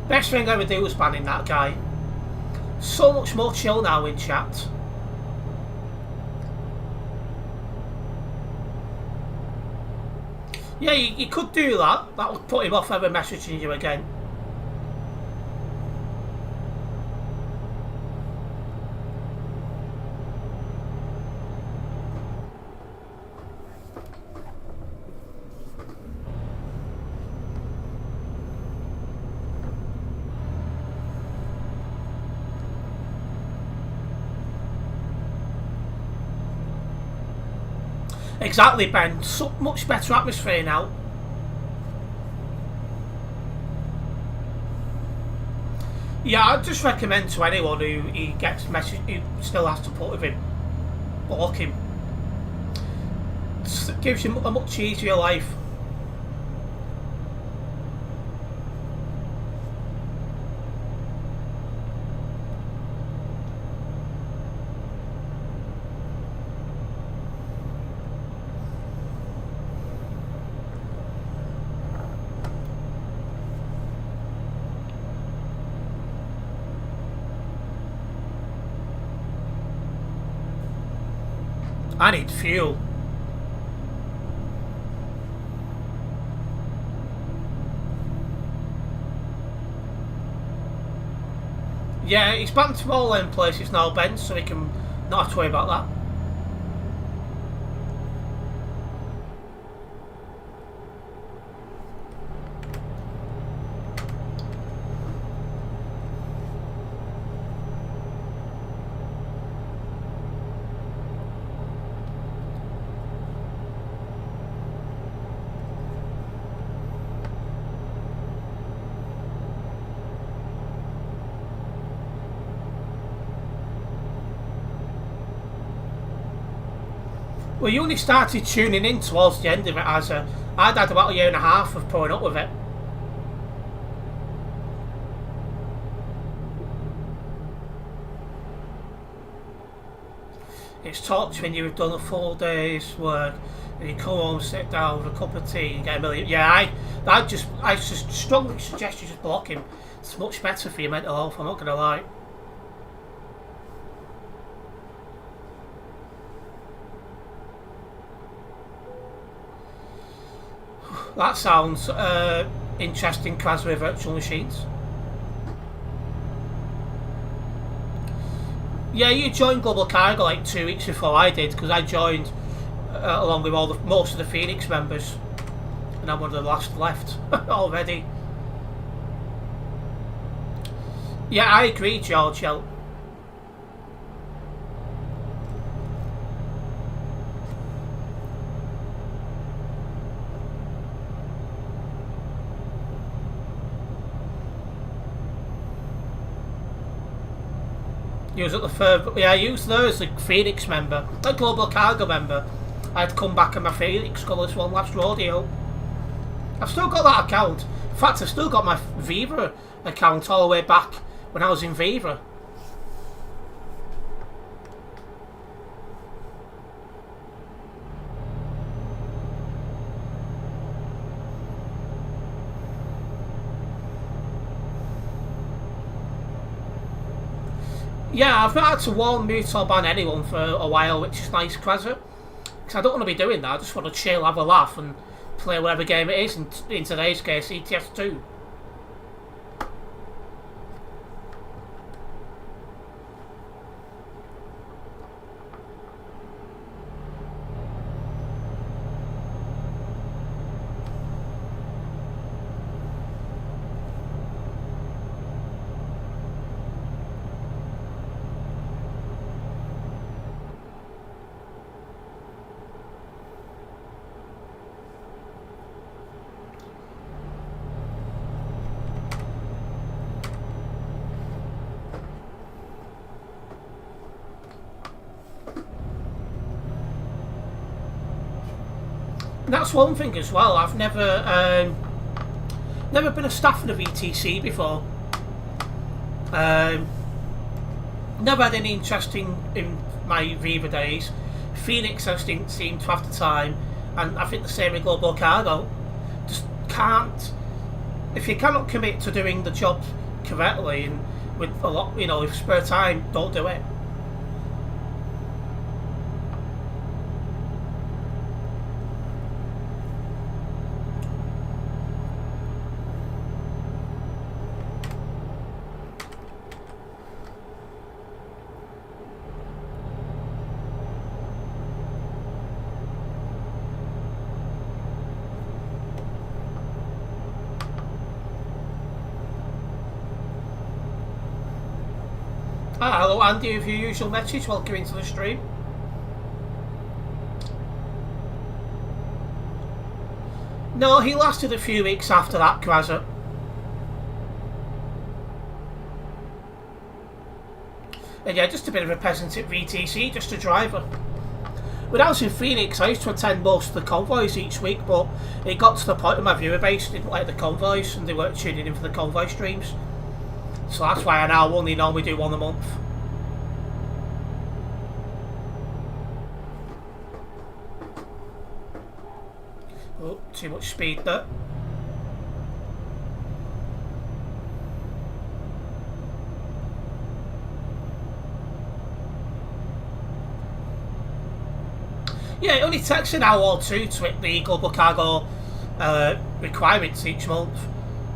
Best thing I ever do was banning that guy. So much more chill now in chat. Yeah, you could do that. That would put him off ever messaging you again. Exactly, Ben. So much better atmosphere now. Yeah, I'd just recommend to anyone who he gets message who still has to put with him, block him. It gives you a much easier life. I need fuel. Yeah, he's banned from all them places now, Ben, so we can not have to worry about that. Well, you only started tuning in towards the end of it, as I'd had about a year and a half of putting up with it. It's talks when you've done a full day's work and you come home, sit down with a cup of tea and get a million. Yeah, I just strongly suggest you just block him. It's much better for your mental health, I'm not gonna lie. That sounds interesting, Kaz, with virtual machines. Yeah, you joined Global Cargo like 2 weeks before I did, because I joined along with most of the Phoenix members, and I'm one of the last left already. Yeah, I agree, George. You was at the third, yeah, I was there as a Phoenix member, a Global Cargo member. I'd come back in my Phoenix colours one last rodeo. I've still got that account. In fact, I've still got my Viva account all the way back when I was in Viva. Yeah, I've not had to warn, mute or ban anyone for a while, which is nice, Krazza. Because I don't want to be doing that, I just want to chill, have a laugh and play whatever game it is, in today's case, ETS2. That's one thing as well. I've never been a staff in a VTC before. Never had any interest in my Viva days. Phoenix I didn't seem to have the time, and I think the same with Global Cargo. Just can't. If you cannot commit to doing the job correctly and with a lot, with spare time, don't do it. Hello Andy, with your usual message, welcome into the stream. No, he lasted a few weeks after that, Krazza. And yeah, just a bit of a peasant at VTC, just a driver. When I was in Phoenix, I used to attend most of the convoys each week, but it got to the point where my viewer base didn't like the convoys and they weren't tuning in for the convoy streams. So that's why I now only normally do one a month. Oh, too much speed there. Yeah, it only takes an hour or two to hit the Global Cargo requirements each month.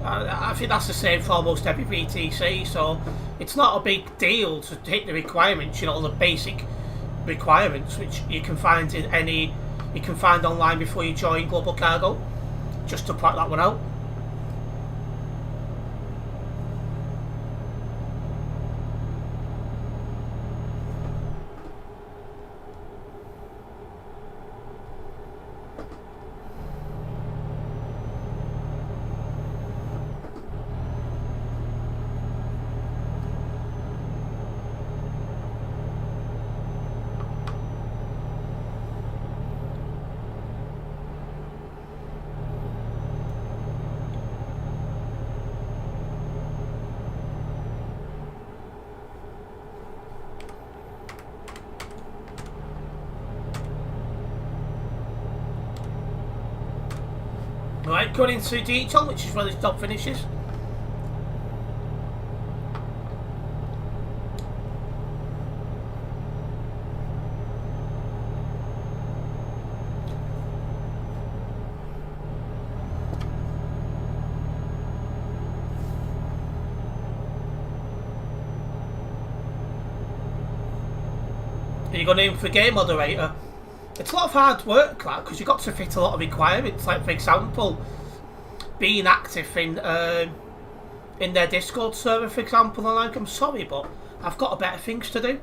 I think that's the same for almost every VTC, so it's not a big deal to hit the requirements, the basic requirements which you can find online before you join Global Cargo, just to point that one out. Right, going into detail, which is where this job finishes. Are you going in for game moderator? It's a lot of hard work, that, because you've got to fit a lot of requirements. Like, for example, being active in their Discord server, for example. And like, I'm sorry, but I've got better things to do.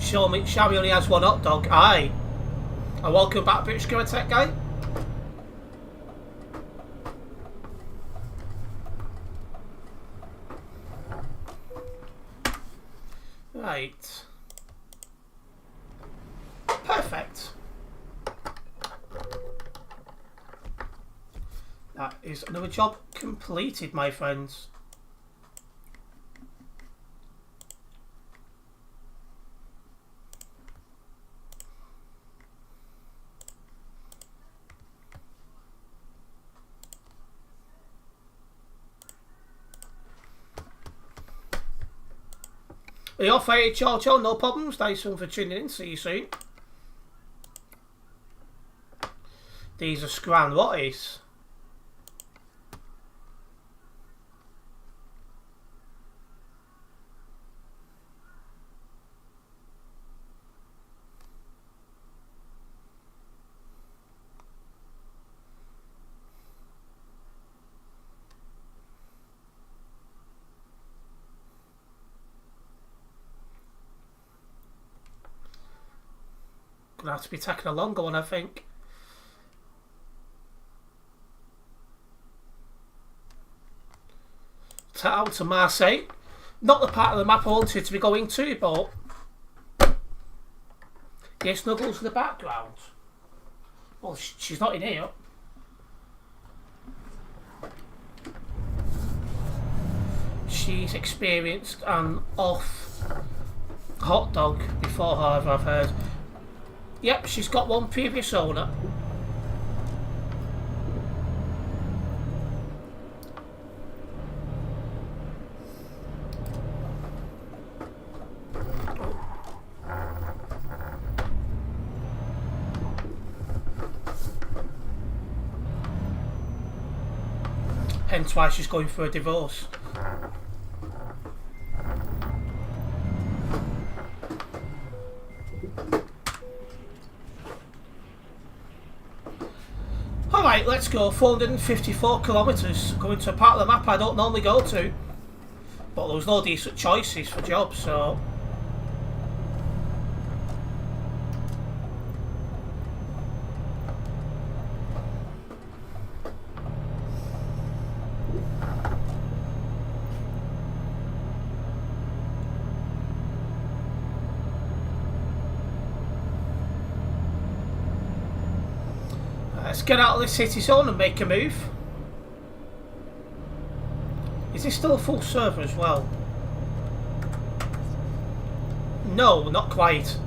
Xiaomi only has one hot dog. Aye. And welcome back, British Go Tech guy. Right. Perfect. That is another job completed, my friends. Are you off, Cho? No problems. Nice one for tuning in. See you soon. These are scran. What is? Gonna have to be taking a longer one, I think. out to Marseille. Not the part of the map I wanted to be going to, but yeah, Snuggles in the background. Well, she's not in here. She's experienced an off hot dog before her, I've heard. Yep, she's got one previous owner. Hence why she's going for a divorce. Alright, let's go. 454 kilometres. Going to a part of the map I don't normally go to. But there was no decent choices for jobs, so... Let's get out of the city zone and make a move. Is this still a full server as well? No, not quite.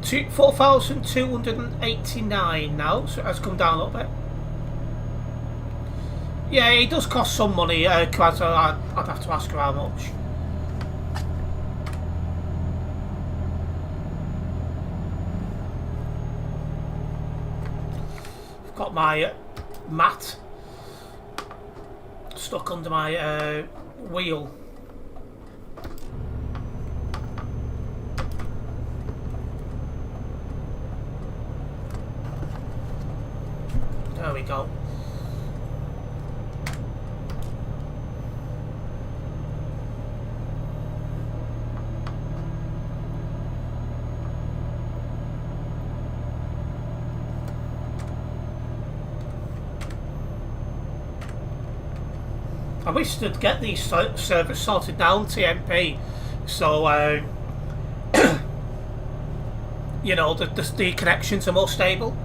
4,289 now, so it has come down a little bit. Yeah, it does cost some money, I'd have to ask her how much. Got my mat stuck under my wheel. There we go. I wish they'd get these servers sorted down, TMP, so you know, the connections are more stable.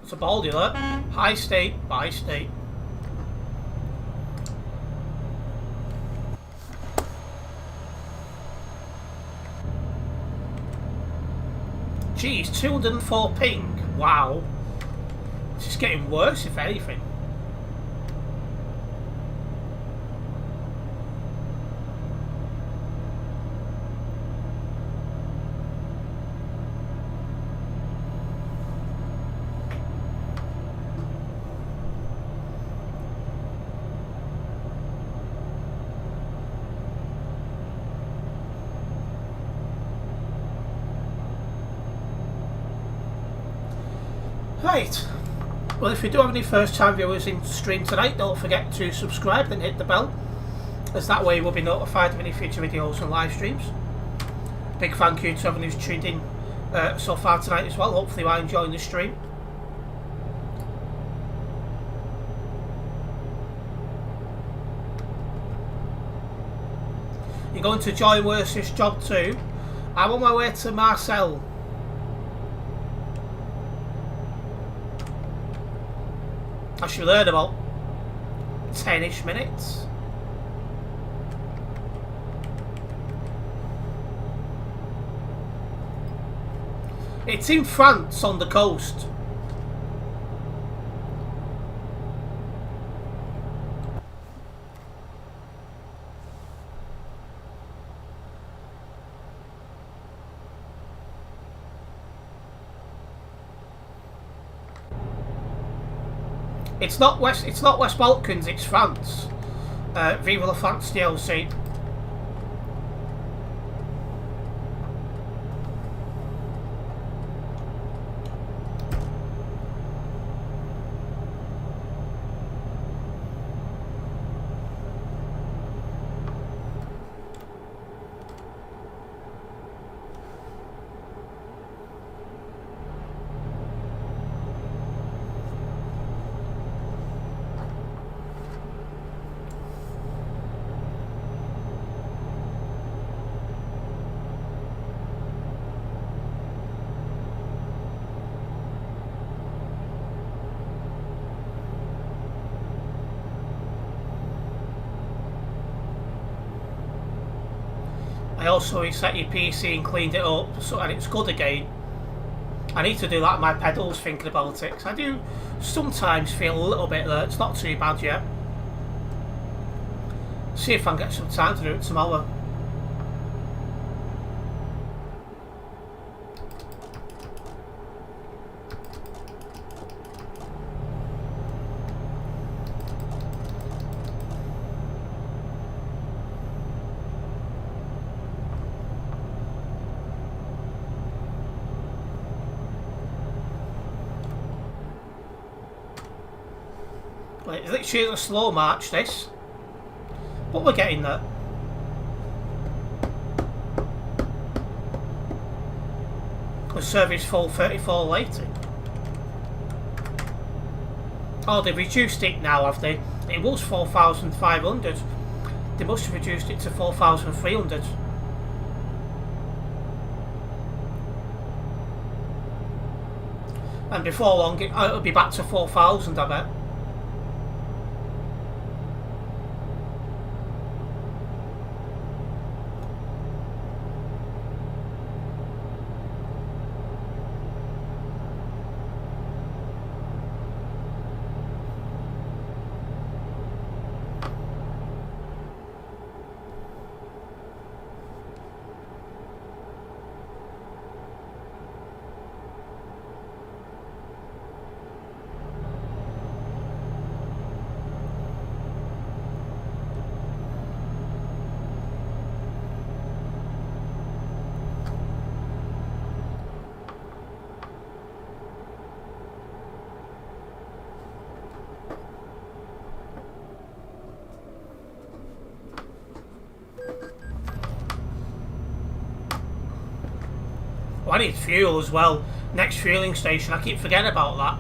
It's a baldy alert. High state, by state. Geez, 204 ping. Wow. It's just getting worse, if anything. Right, well, if you do have any first time viewers in stream tonight, don't forget to subscribe and hit the bell, as that way we'll be notified of any future videos and live streams. Big thank you to everyone who's tuned in so far tonight as well. Hopefully you are enjoying the stream. You're going to join Worcester's job too. I'm on my way to Marseille. I should learn about 10-ish minutes. It's in France on the coast. It's not West Balkans, it's France. Vive la France DLC. I also reset your PC and cleaned it up, so and it's good again. I need to do that with my pedals, thinking about it, because I do sometimes feel a little bit that it's not too bad yet. See if I can get some time to do it tomorrow. It's literally a slow march, this. But we're getting there. The service full 34 later. Oh, they've reduced it now, have they? It was 4,500. They must have reduced it to 4,300. And before long, it'll be back to 4,000, I bet. Oh, I need fuel as well. Next fueling station, I keep forgetting about that.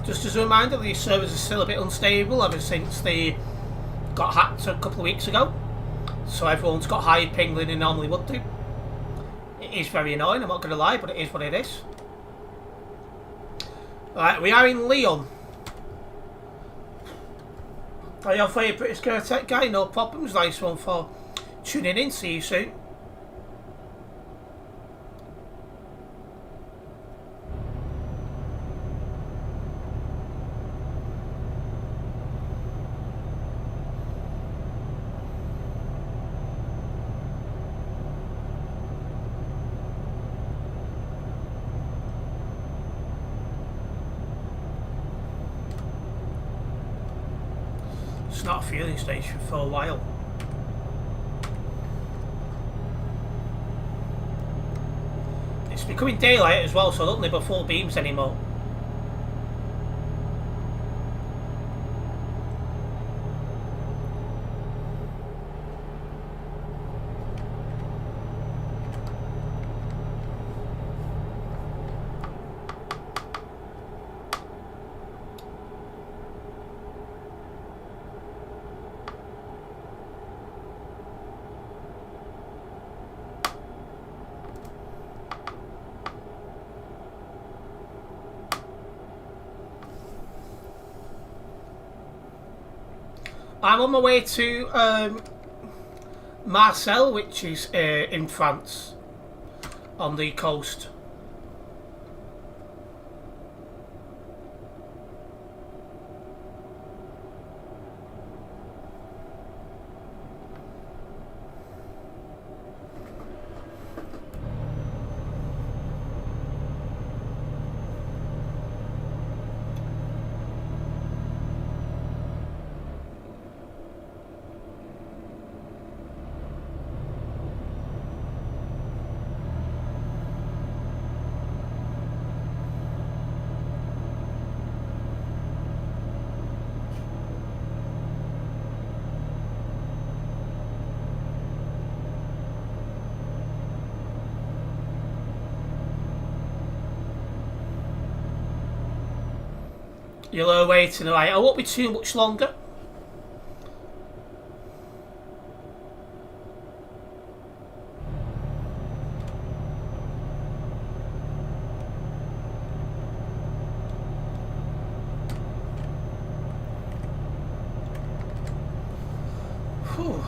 Just as a reminder, these servers are still a bit unstable ever since they got hacked a couple of weeks ago. So everyone's got higher ping than they normally would do. It is very annoying, I'm not going to lie, but it is what it is. Right, we are in Leon. Are you for your British Girl Tech guy? No problems, nice one for tuning in, see you soon. It's not a fueling station for a while. It's becoming daylight as well, so I don't live at full beams anymore. I'm on my way to Marseille, which is in France, on the coast. You're waiting, alright. I won't be too much longer. Whew.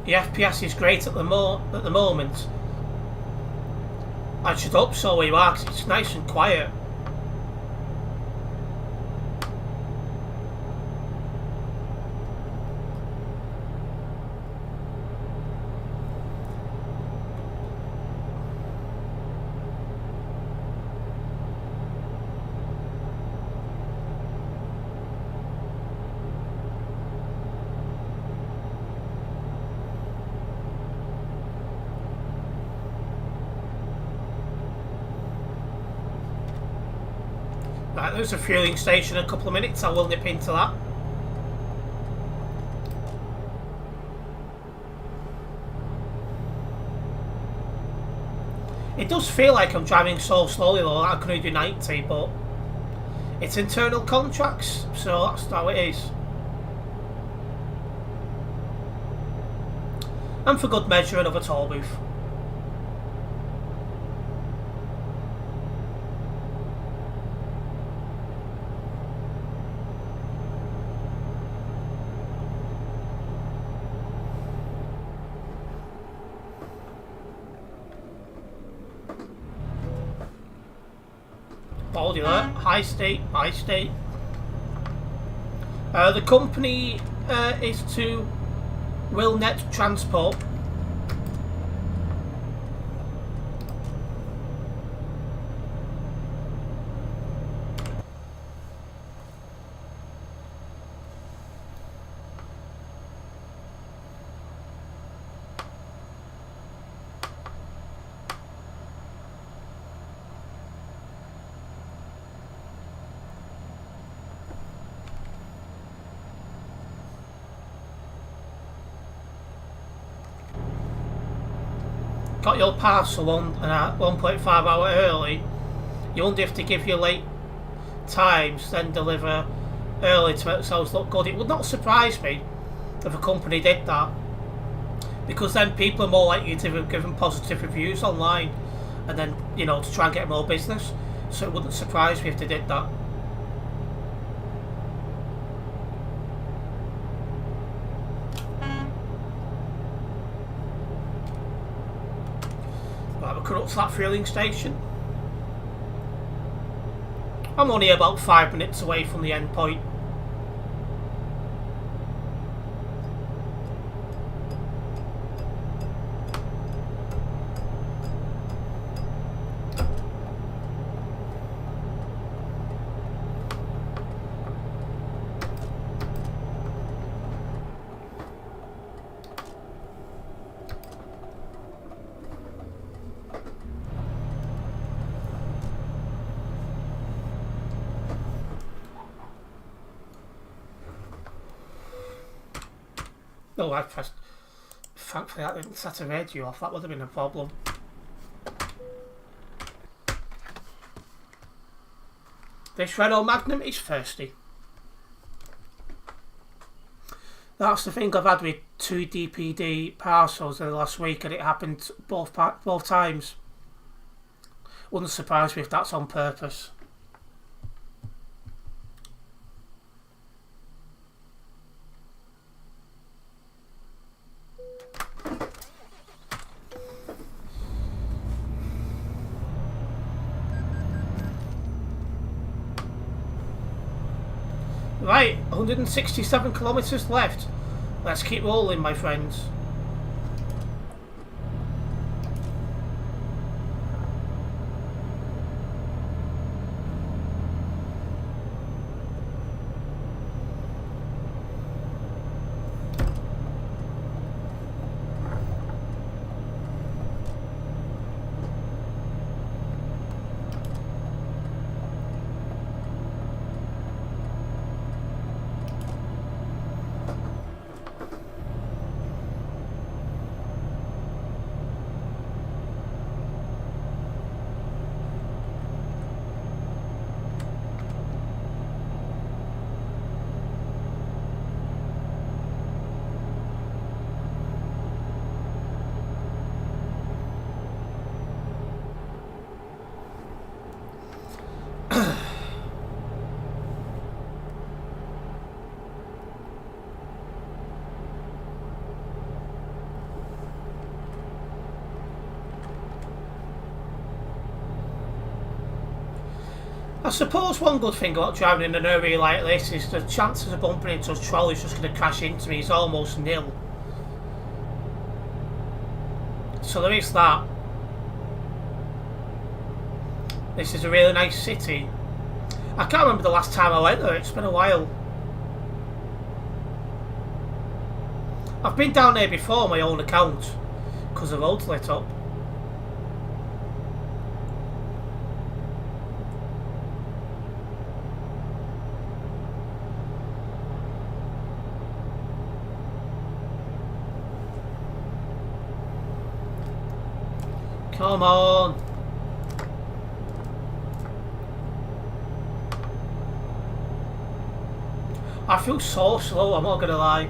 The FPS is great at the moment. I should hope so where you are, 'cause it's nice and quiet. Right, there's a fueling station in a couple of minutes. I will nip into that. It does feel like I'm driving so slowly though that I can only do 90, but it's internal contracts, so that's how it is. And for good measure, another toll booth. Hold you there. High state, high state. The company is to Willnet Transport. Got your parcel on 1.5 hour early. You wonder if they give you late times, then deliver early to make themselves look good. It would not surprise me if a company did that, because then people are more likely to give them positive reviews online, and then, you know, to try and get more business. So it wouldn't surprise me if they did that. Right, we're coming up to that fueling station. I'm only about 5 minutes away from the end point. No, I pressed. Thankfully, that didn't set a radio off. That would have been a problem. This Renault Magnum is thirsty. That's the thing I've had with 2 DPD parcels in the last week, and it happened both times. Wouldn't surprise me if that's on purpose. Right, 167 kilometres left. Let's keep rolling, my friends. I suppose one good thing about driving in an area like this is the chances of bumping into a trolley's just going to crash into me is almost nil. So there is that. This is a really nice city. I can't remember the last time I went there, it's been a while. I've been down there before on my own account, because the road's lit up. Come on! I feel so slow, I'm not gonna lie.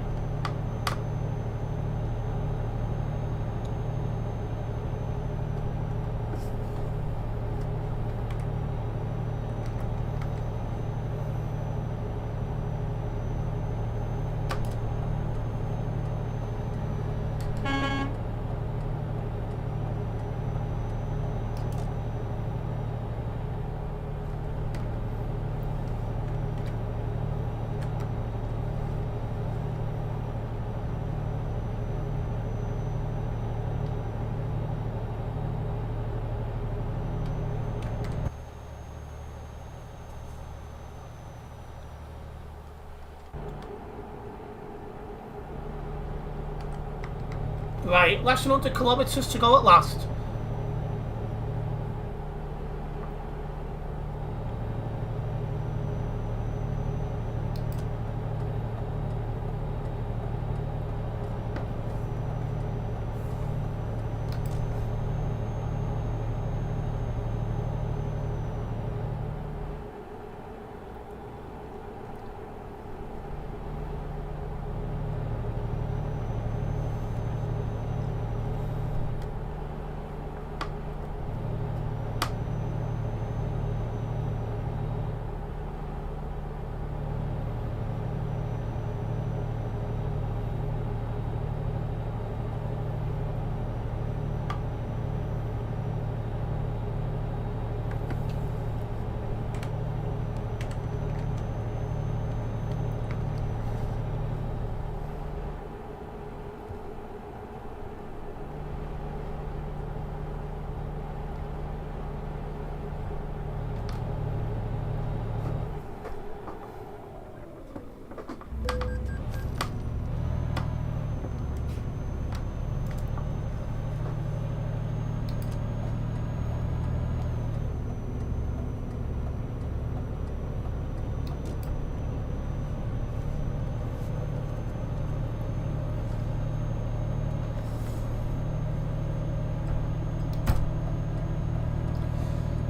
Right, less than 100 kilometres to go at last.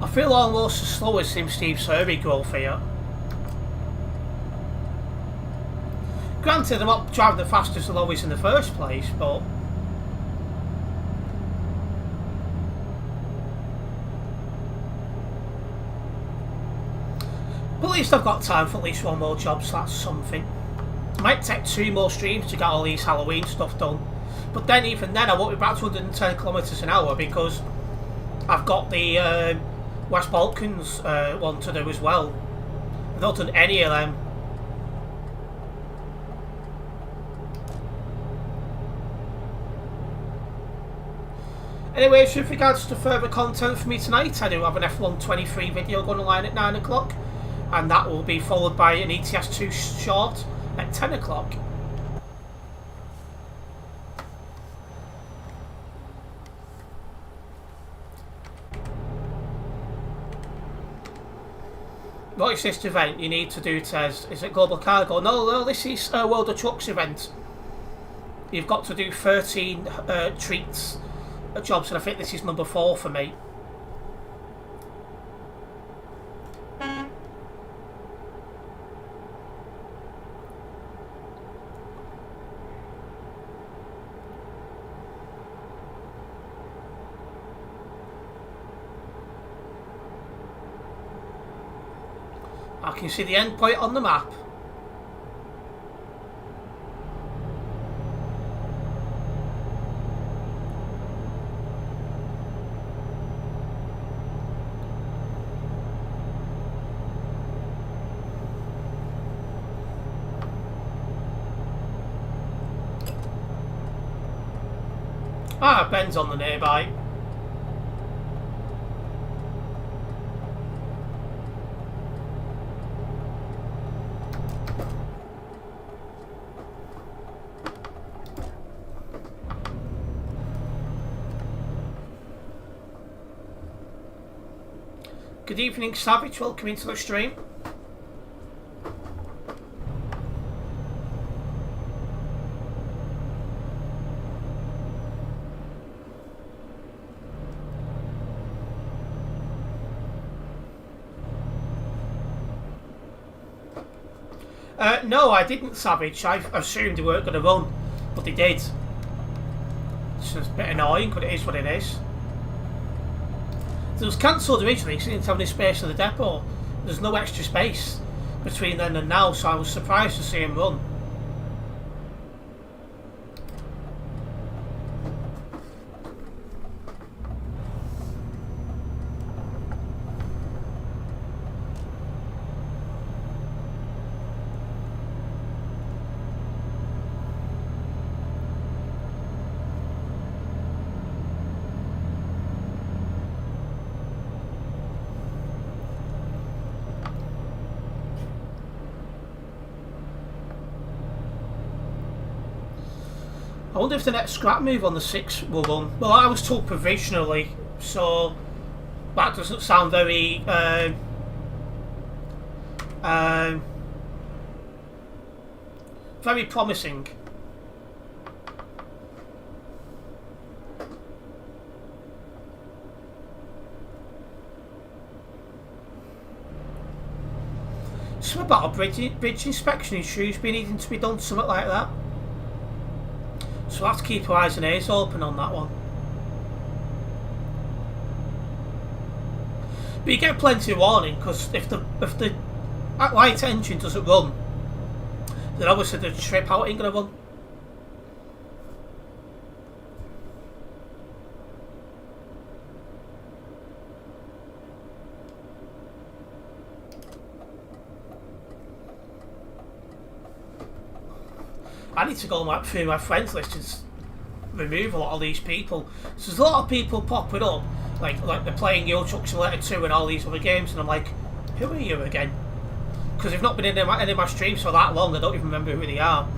I feel almost as slow as Steve Serby growth here. Granted, I'm not driving the fastest and lowest in the first place, but at least I've got time for at least one more job, so that's something. It might take 2 more streams to get all these Halloween stuff done, but then even then I won't be back to 110 kilometres an hour because I've got the West Balkans one to do as well. I've not done any of them. Anyways, with regards to further content for me tonight, I do have an F123 video going online at 9 o'clock, and that will be followed by an ETS2 short at 10 o'clock. What is this event you need to do, Tez? Is it Global Cargo? No, this is a World of Trucks event. You've got to do 13 treats jobs, and I think this is number 4 for me. I can see the end point on the map. Ah, Ben's on the nearby. Good evening, Savage. Welcome into the stream. No, I didn't, Savage. I assumed they weren't going to run, but they did. It's just a bit annoying, but it is what it is. It was cancelled originally because they didn't have any space at the depot. There's no extra space between then and now, so I was surprised to see him run. I wonder if the next scrap move on the 6 will run. Well, I was told provisionally, so that doesn't sound very very promising. Something about a bridge inspection in Shrewsbury needing to be done, something like that. So we'll have to keep our eyes and ears open on that one. But you get plenty of warning, because if the light engine doesn't run, then obviously the trip out ain't going to run. I need to go through my friends list and remove a lot of these people. So there's a lot of people popping up, like they're playing Euro Truck Simulator 2 and all these other games, and I'm like, who are you again? Because they've not been in any of my streams for that long, I don't even remember who they are.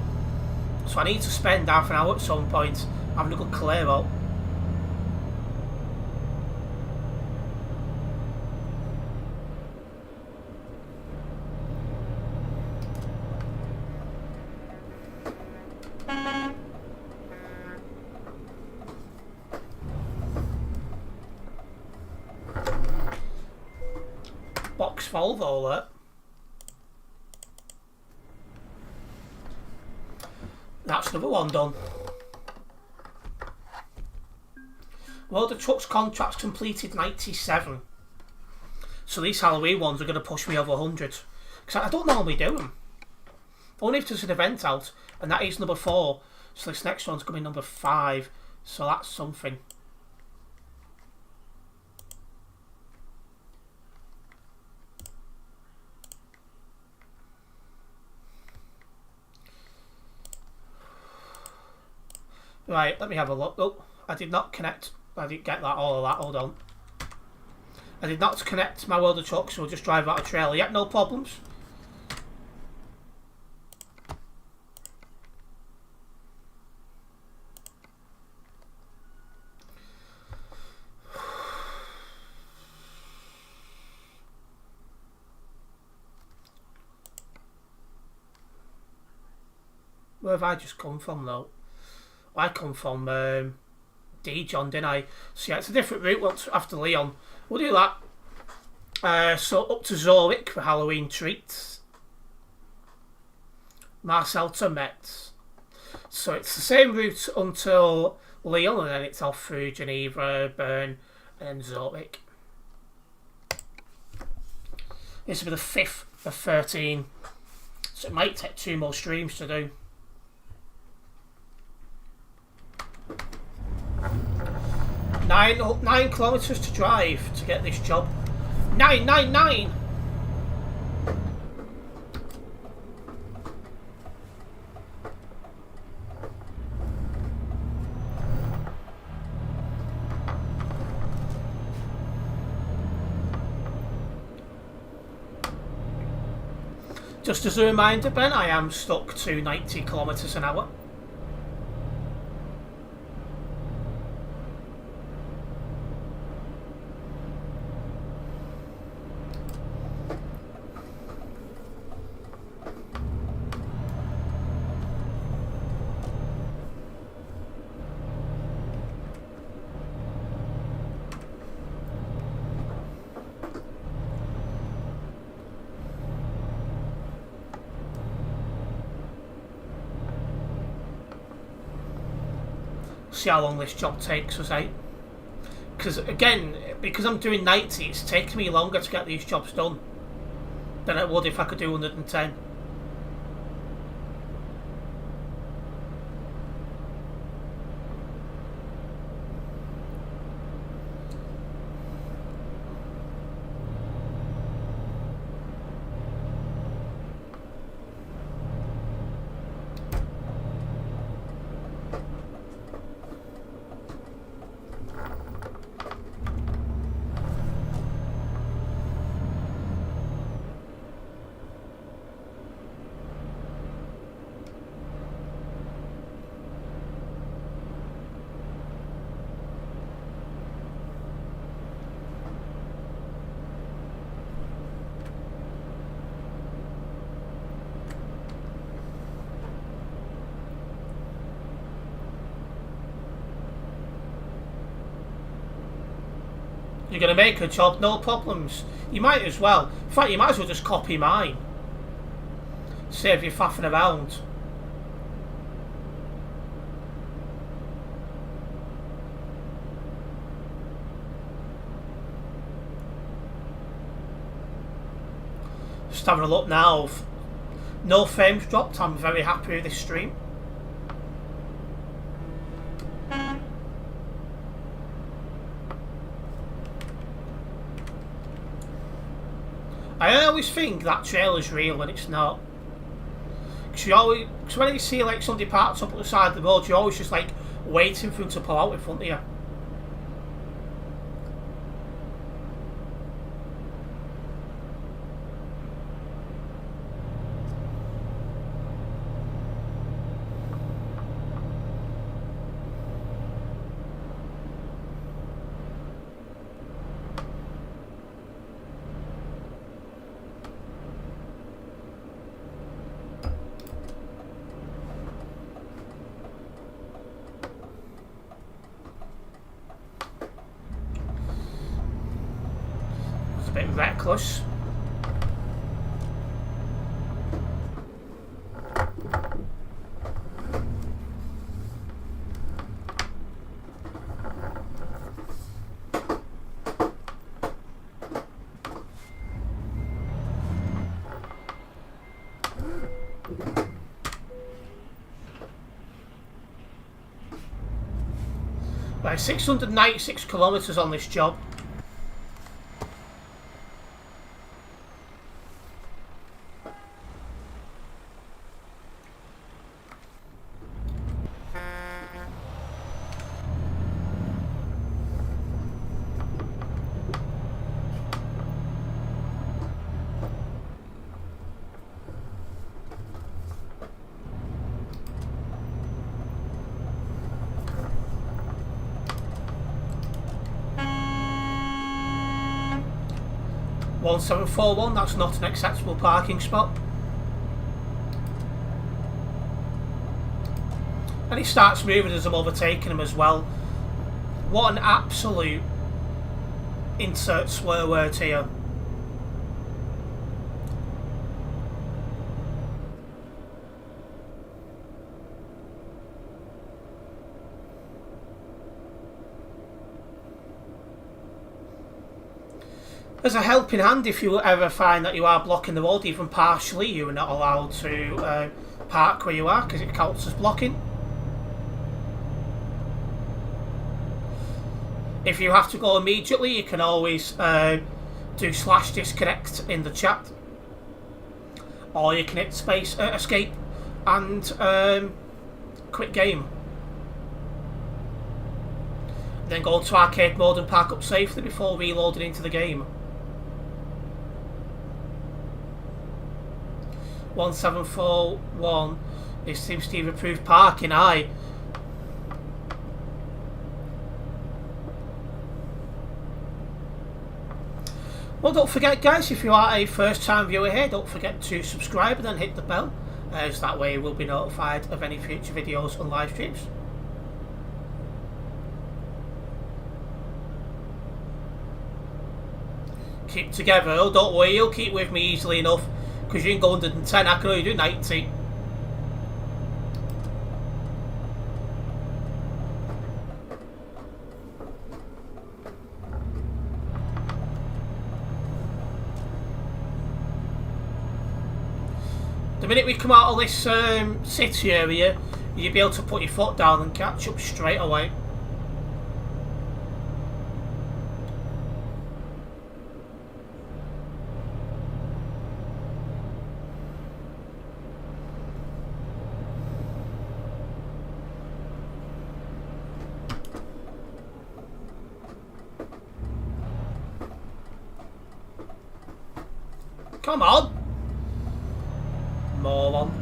So I need to spend half an hour at some point having a good clear out. Box Volvo alert. That's another one done. Well, the truck's contract's completed 97. So these Halloween ones are going to push me over 100. Because I don't normally do them. Only if there's an event out. And that is number 4. So this next one's going to be number 5. So that's something. Right, let me have a look. Oh, I did not connect. I didn't get that, all of that. Hold on. I did not connect my World of Trucks, so we'll just drive out a trailer. Yep, no problems. Where have I just come from, though? I come from Dijon, didn't I? So yeah, it's a different route once after Leon. We'll do that. So up to Zurich for Halloween treats. Marcel to Metz. So it's the same route until Leon, and then it's off through Geneva, Bern, and Zurich. This will be the 5th of 13. So it might take 2 more streams to do. 9 kilometres to drive to get this job. 999. Just as a reminder, Ben, I am stuck to 90 kilometres an hour. See how long this job takes us, eh? Because again, because I'm doing 90, it's taking me longer to get these jobs done than it would if I could do 110. You're going to make a job, no problems. You might as well. In fact, you might as well just copy mine. Save you faffing around. Just having a look now. No frames dropped. I'm very happy with this stream. I always think that trailer's real when it's not. Because when you see like somebody parked up at the side of the road, you're always just like waiting for them to pull out in front of you. Bit reckless. Right, 696 kilometres on this job. One 741, that's not an acceptable parking spot. And he starts moving as I'm overtaking him as well. What an absolute insert swear word here. As a helping hand, if you ever find that you are blocking the road even partially, you are not allowed to park where you are because it counts as blocking. If you have to go immediately, you can always do /disconnect in the chat, or you can hit space escape and quit game. Then go into arcade mode and park up safely before reloading into the game. 1741 is Team Steve approved parking. Aye. Well, don't forget, guys, if you are a first-time viewer here, don't forget to subscribe and then hit the bell, as that way you will be notified of any future videos and live streams. Keep together. Oh, don't worry, you'll keep with me easily enough, because you can go 110. I can only do 90. The minute we come out of this city area, you'll be able to put your foot down and catch up straight away. Come on! Moron.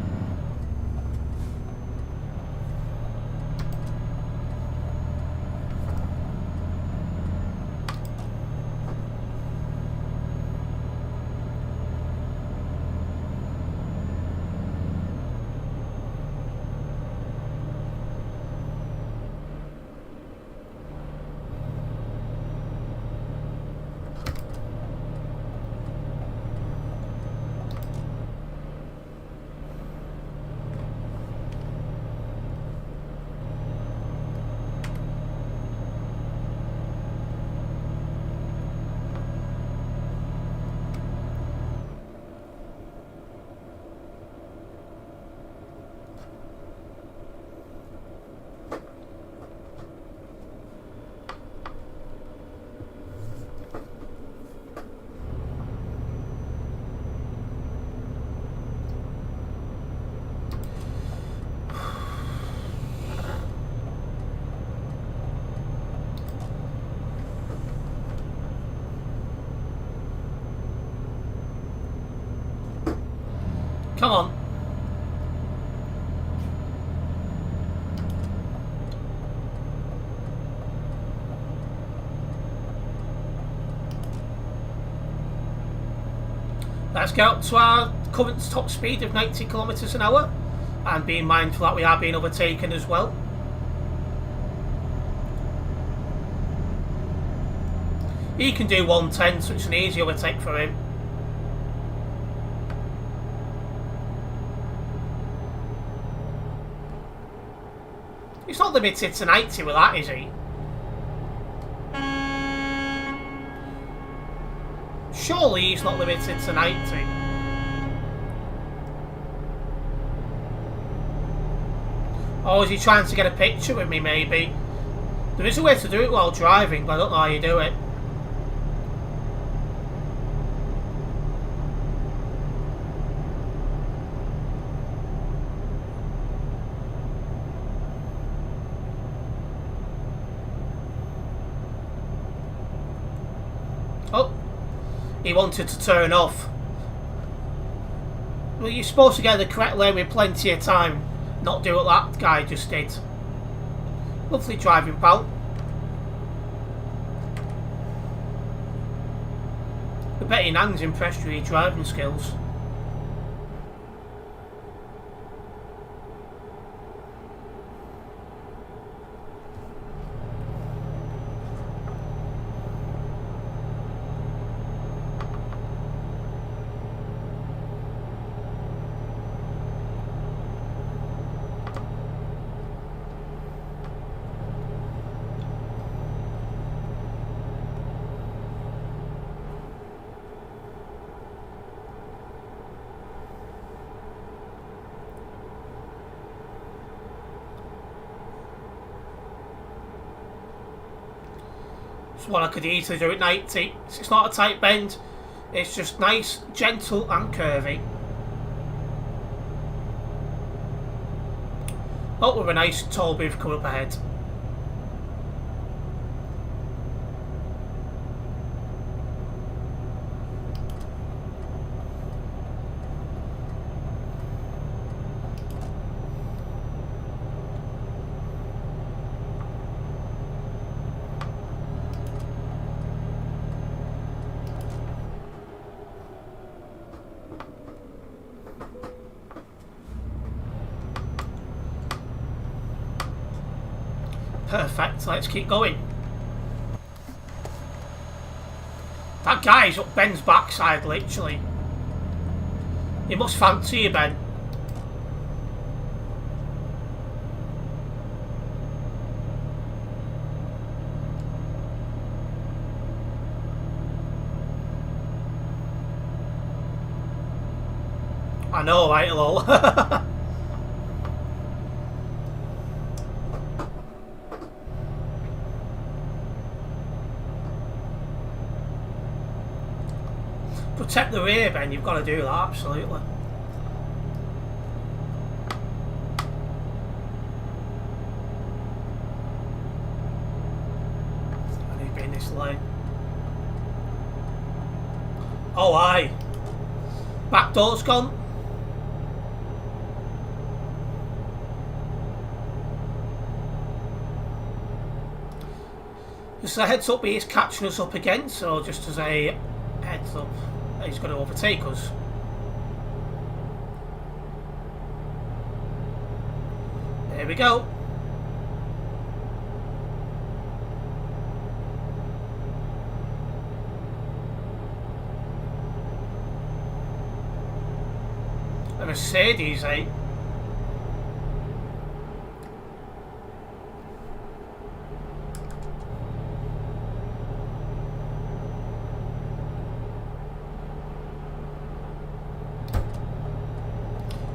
Come on. Let's get up to our current top speed of 90 kilometres an hour, and being mindful that we are being overtaken as well. He can do 110, so it's an easy overtake for him. He's not limited to 90 with that, is he? Surely he's not limited to 90. Or is he trying to get a picture with me, maybe? There is a way to do it while driving, but I don't know how you do it. Oh, he wanted to turn off. Well, you're supposed to get the correct lane with plenty of time, not do what that guy just did. Lovely driving, pal. I bet your nan's impressed with your driving skills. It's one I could easily do at 90. It's not a tight bend, it's just nice, gentle and curvy. Oh, with a nice tall booth coming up ahead. Perfect, let's keep going. That guy's up Ben's backside, literally. He must fancy you, Ben. I know, right, lol. Protect the rear, Ben, you've got to do that, absolutely. I need to be in this lane. Oh, aye. Back door's gone. Just a heads up, he is catching us up again, so just as a heads up, he's going to overtake us. There we go. A Mercedes, eh?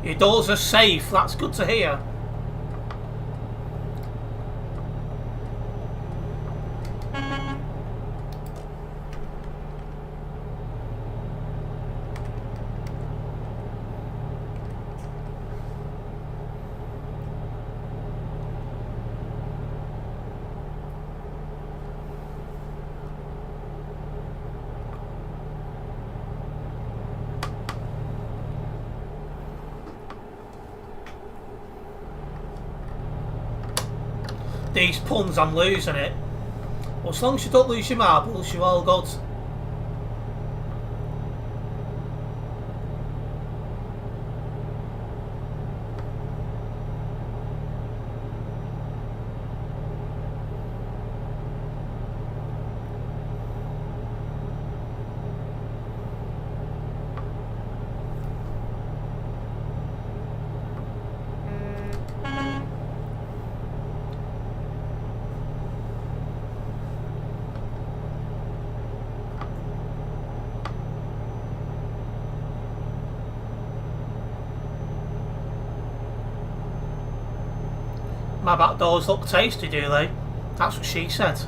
Your doors are safe, that's good to hear. These puns, I'm losing it. Well, as long as you don't lose your marbles, you're all good. My back doors look tasty, do they? That's what she said.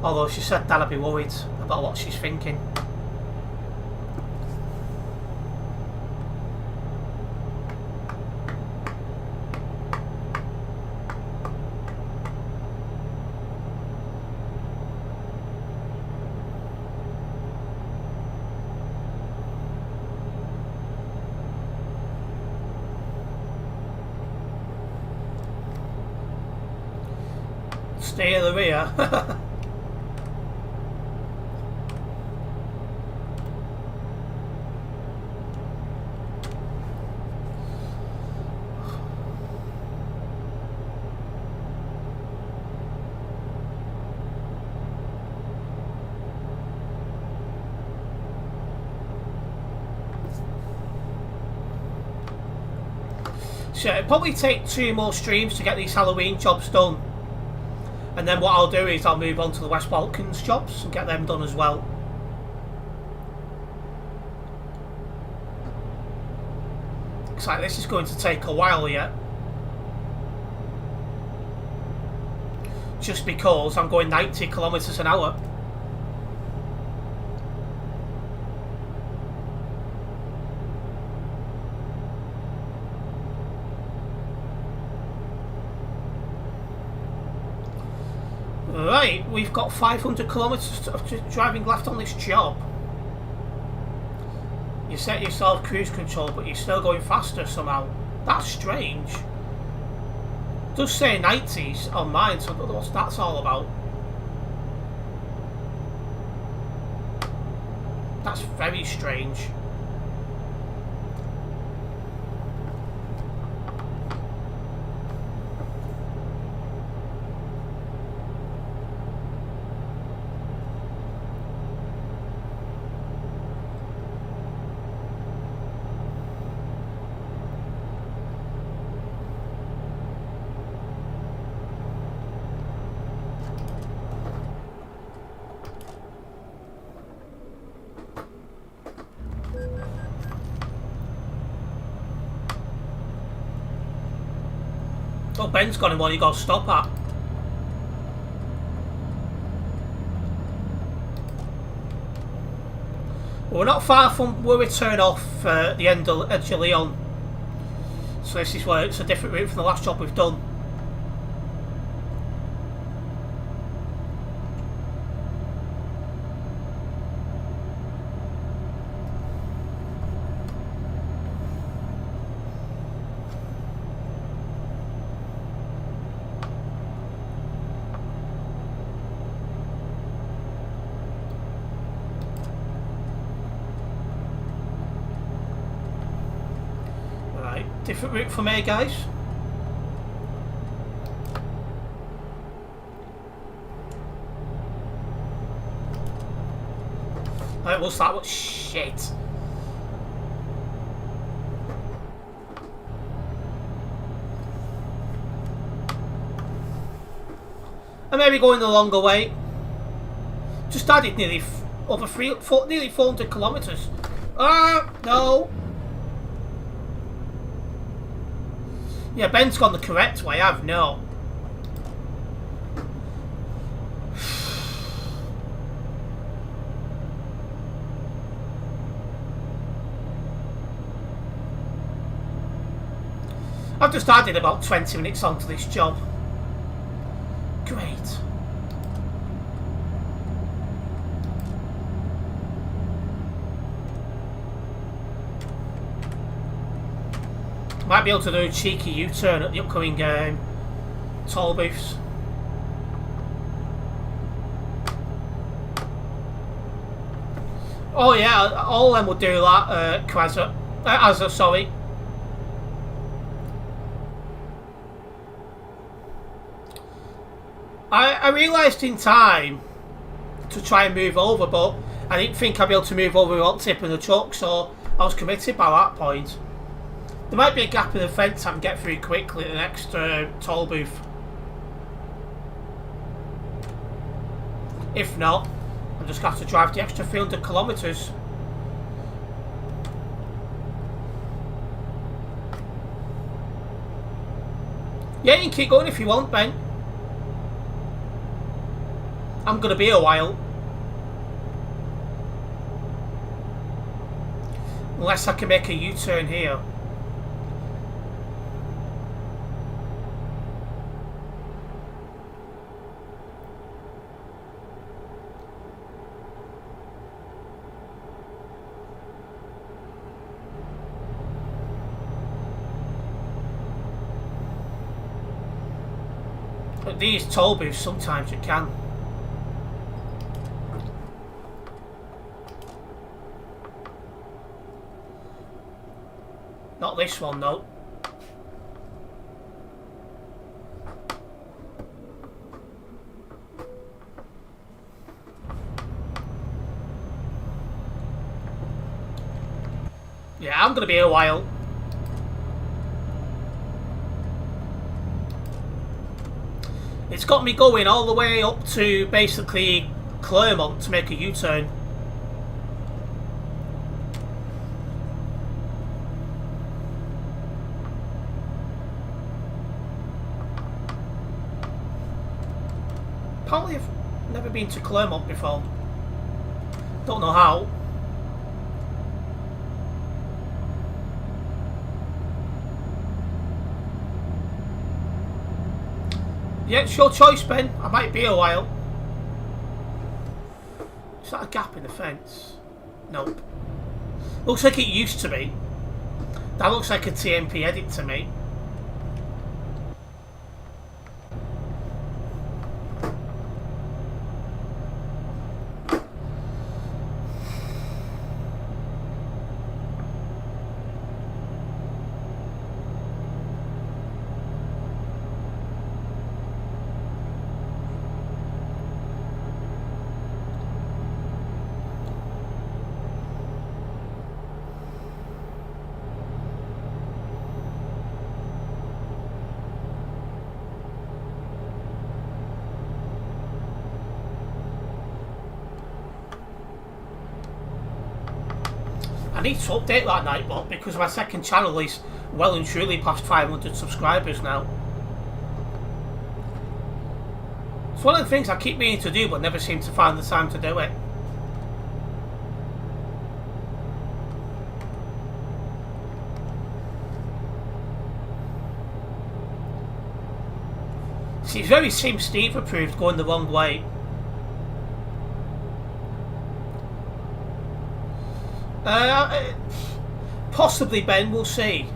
Although she said that I'd be worried about what she's thinking. Stay at the rear. So it'll probably take 2 more streams to get these Halloween jobs done. And then what I'll do is I'll move on to the West Balkans jobs and get them done as well. Looks like this is going to take a while yet. Just because I'm going 90 kilometers an hour. Right, we've got 500 kilometers of driving left on this job. You set yourself cruise control, but you're still going faster somehow. That's strange. It does say 90s on mine, so I don't know what that's all about. That's very strange. Oh, Ben's got him one you got to stop at. Well, we're not far from where we turn off the end of Edge of Leon. So this is where it's a different route from the last job we've done. Different route for me, guys. Right, what's that? What shit? I may be going the longer way. Just added nearly nearly 400 kilometers. Ah, no. Yeah, Ben's gone the correct way, I've not. I've just added about 20 minutes onto this job. Great. Might be able to do a cheeky U-turn at the upcoming toll booths. Oh yeah, all of them would do that, Azza, sorry. I realised in time to try and move over, but I didn't think I'd be able to move over without tipping the truck, so I was committed by that point. There might be a gap in the fence I can get through quickly at the next toll booth. If not, I'm just going to have to drive the extra 300 kilometres. Yeah, you can keep going if you want, Ben. I'm going to be a while. Unless I can make a U-turn here. At these toll booths, sometimes you can. Not this one, though. Yeah, I'm going to be here a while. It's got me going all the way up to basically Clermont to make a U-turn. Apparently I've never been to Clermont before. Don't know how. Yeah, it's your choice, Ben. I might be a while. Is that a gap in the fence? Nope. Looks like it used to be. That looks like a TMP edit to me. I need to update that Nightbot because my second channel is well and truly past 500 subscribers now. It's one of the things I keep meaning to do but never seem to find the time to do it. See, it's very Sim Steve approved going the wrong way. Possibly, Ben, we'll see.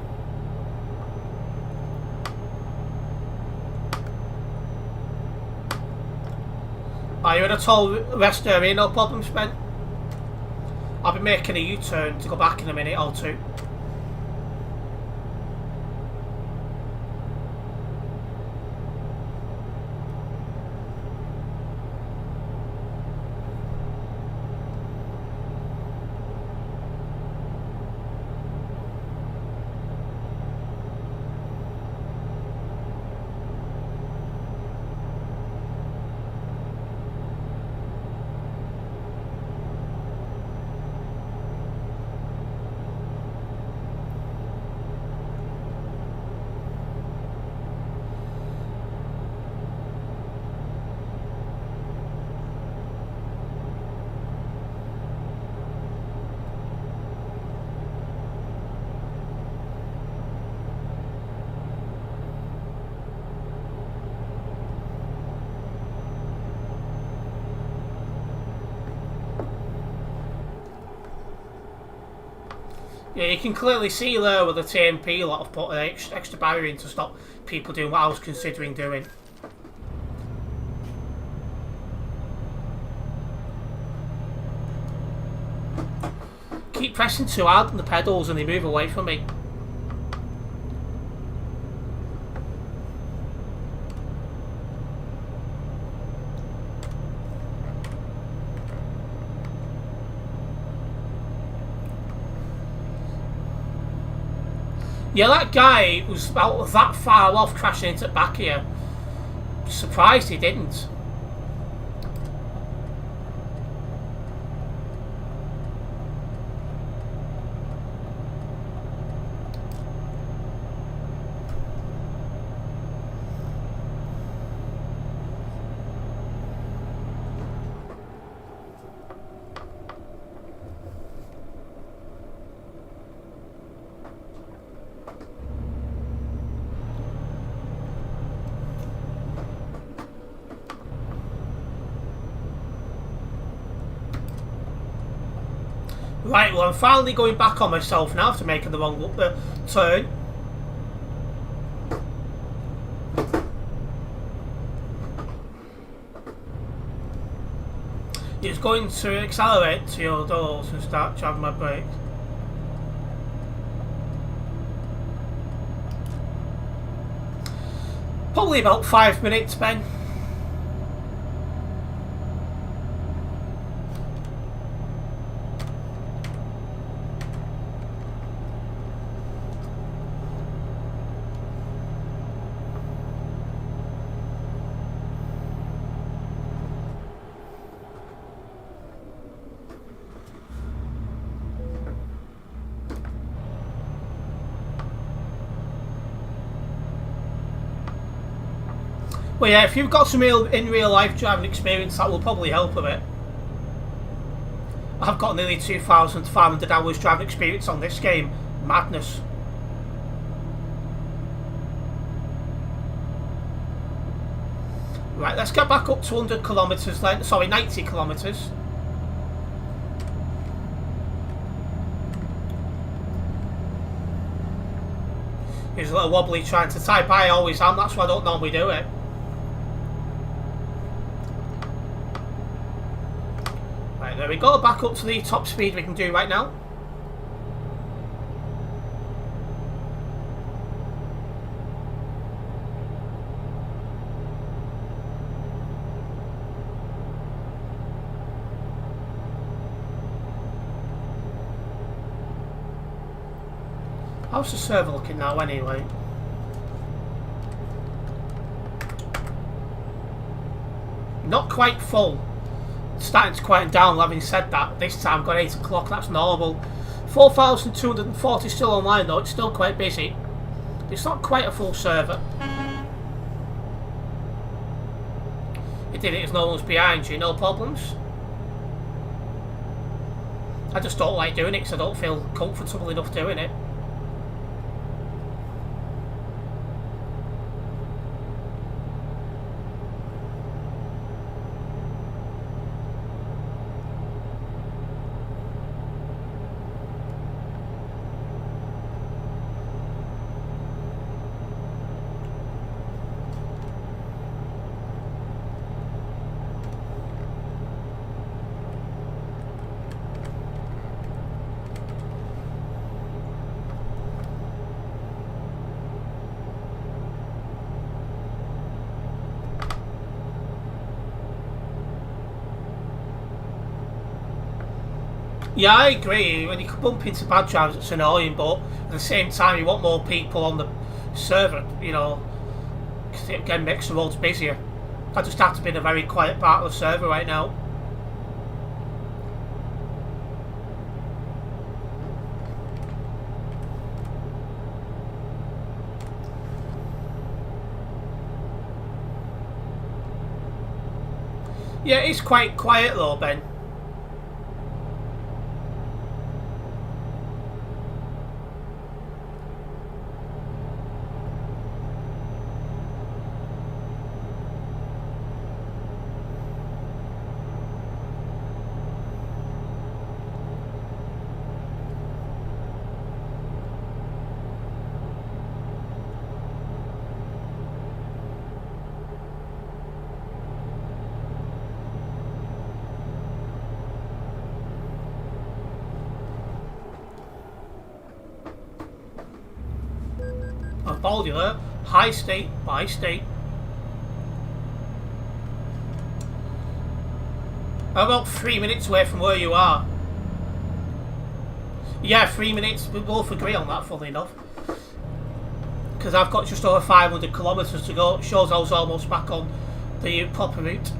Are you in a toll rest area? No problems, Ben. I'll be making a U-turn to go back in a minute or two. Yeah, you can clearly see there with the TMP lot have put an extra barrier in to stop people doing what I was considering doing. Keep pressing too hard on the pedals and they move away from me. Yeah, that guy was about that far off crashing into the back here. Surprised he didn't. Right, well I'm finally going back on myself now after making the wrong turn. It's going to accelerate to your doors and start jabbing my brakes. Probably about 5 minutes, Ben. Well, yeah, if you've got some in real life driving experience, that will probably help a bit. I've got nearly 2,500 hours driving experience on this game. Madness. Right, let's get back up to 100 kilometres then. Sorry, 90 kilometres. He's a little wobbly trying to type. I always am, that's why I don't normally do it. Right, there we go, back up to the top speed we can do right now. How's the server looking now anyway? Not quite full. Starting to quieten down. Having said that, this time got 8 o'clock, that's normal. 4,240 still online though, it's still quite busy. It's not quite a full server. It did it as no one's behind you, no problems. I just don't like doing it because I don't feel comfortable enough doing it. Yeah, I agree. When you bump into bad drivers, it's annoying, but at the same time, you want more people on the server, you know, because it again makes the roads busier. I just have to be in a very quiet part of the server right now. Yeah, it's quite quiet though, Ben. I've told you there. High state by state. About 3 minutes away from where you are. Yeah, 3 minutes. We both agree on that, funnily enough. Because I've got just over 500 kilometres to go. It shows I was almost back on the proper route.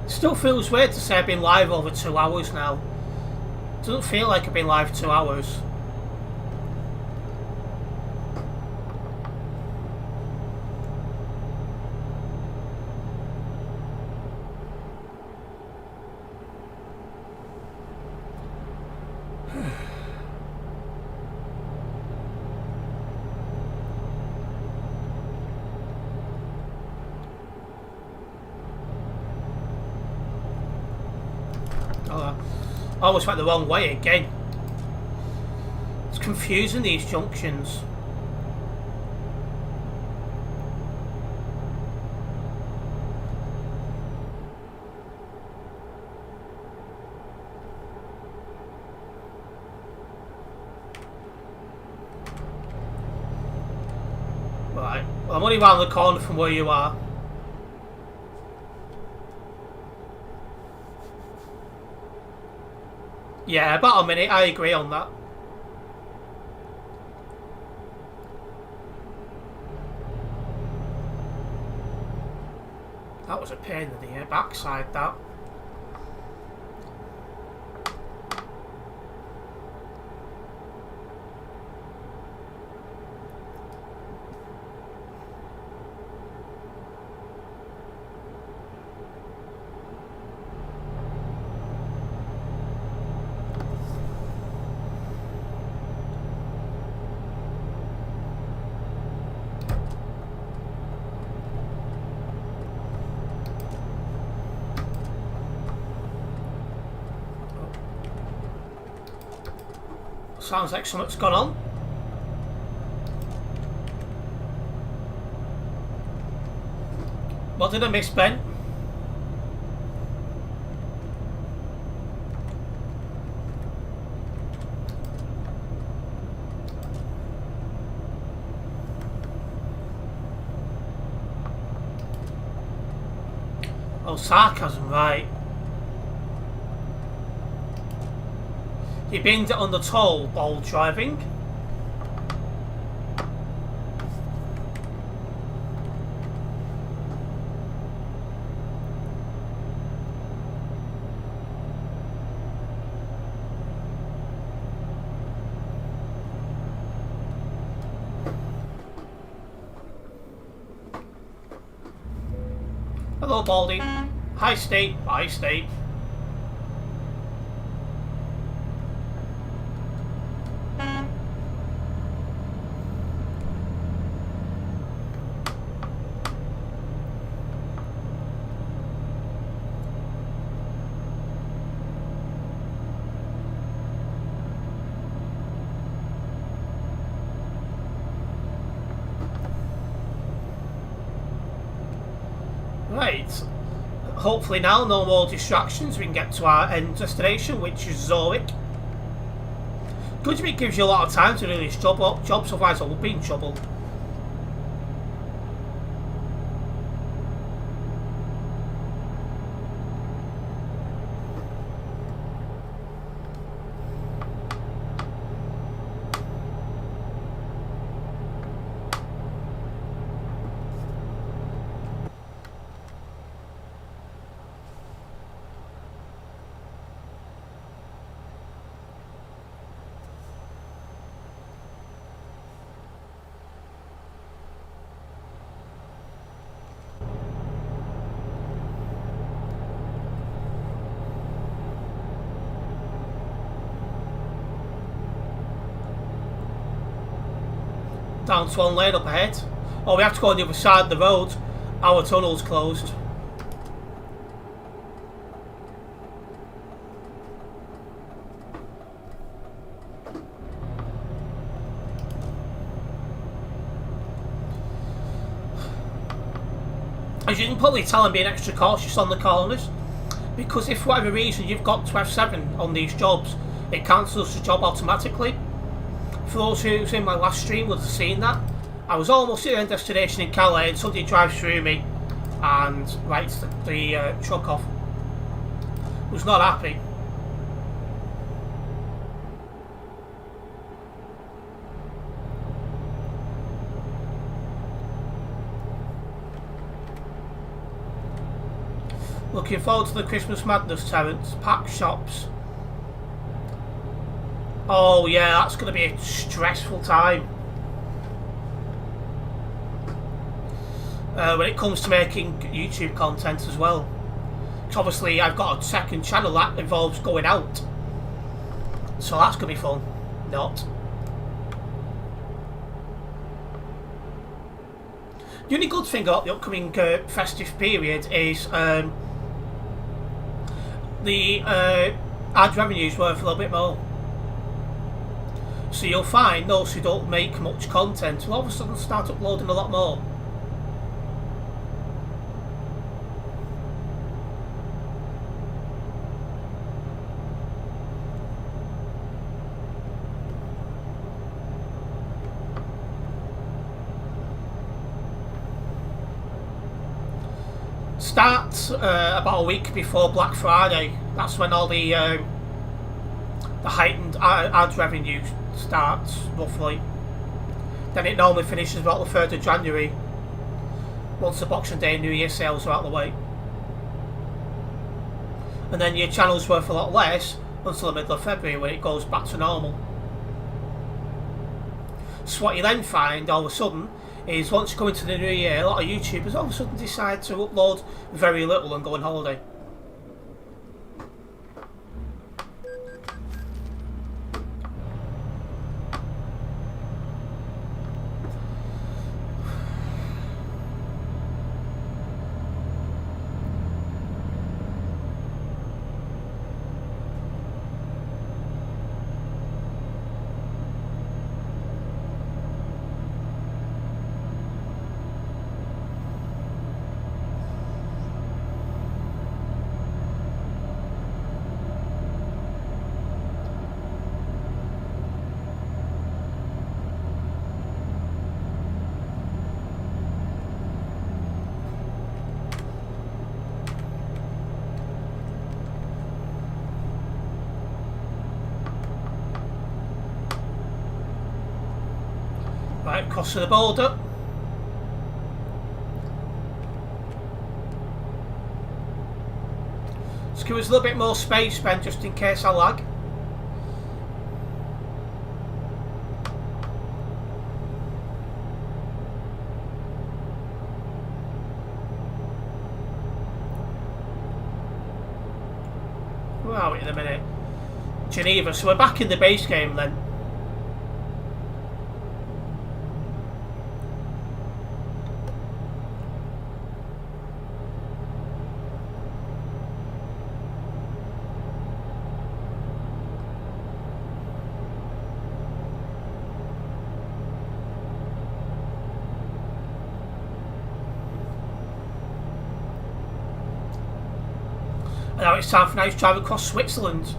Still feels weird to say I've been live over 2 hours now. Doesn't feel like I've been live 2 hours. I almost went the wrong way again. It's confusing, these junctions. Right, well, I'm only round the corner from where you are. Yeah, about a minute, I agree on that. That was a pain in the backside, that. Sounds like something's gone on. What did I miss, Ben? Oh, sarcasm, right. You binned it on the toll, bold driving. Hello, Baldy. Hi, Steve. Bye, Steve. Right. Hopefully now, no more distractions. We can get to our end destination, which is Zurich. Good if it gives you a lot of time to do this job, otherwise I would be in trouble. Down to one lane up ahead. Oh, we have to go on the other side of the road. Our tunnel's closed. As you can probably tell, I'm being extra cautious on the corners, because if for whatever reason you've got to F7 on these jobs, it cancels the job automatically. For those who was in my last stream would have seen that. I was almost at the end destination in Calais and somebody drives through me and writes the truck off. Was not happy. Looking forward to the Christmas madness, Terence. Packed shops. Oh yeah, that's going to be a stressful time. When it comes to making YouTube content as well. Because obviously I've got a second channel that involves going out. So that's going to be fun. Not. The only good thing about the upcoming festive period is the ad revenue's worth a little bit more. So you'll find those who don't make much content will all of a sudden start uploading a lot more. Start about a week before Black Friday. That's when all the heightened ad revenue starts, roughly. Then it normally finishes about the 3rd of January, once the Boxing Day and New Year sales are out of the way. And then your channel's worth a lot less until the middle of February, when it goes back to normal. So what you then find all of a sudden is, once you go into the new year, a lot of YouTubers all of a sudden decide to upload very little and go on holiday. Right across to the border. Let's give us a little bit more space, Ben, just in case I lag. Where are we in a minute? Geneva, so we're back in the base game then. And now it's time for a nice drive across Switzerland.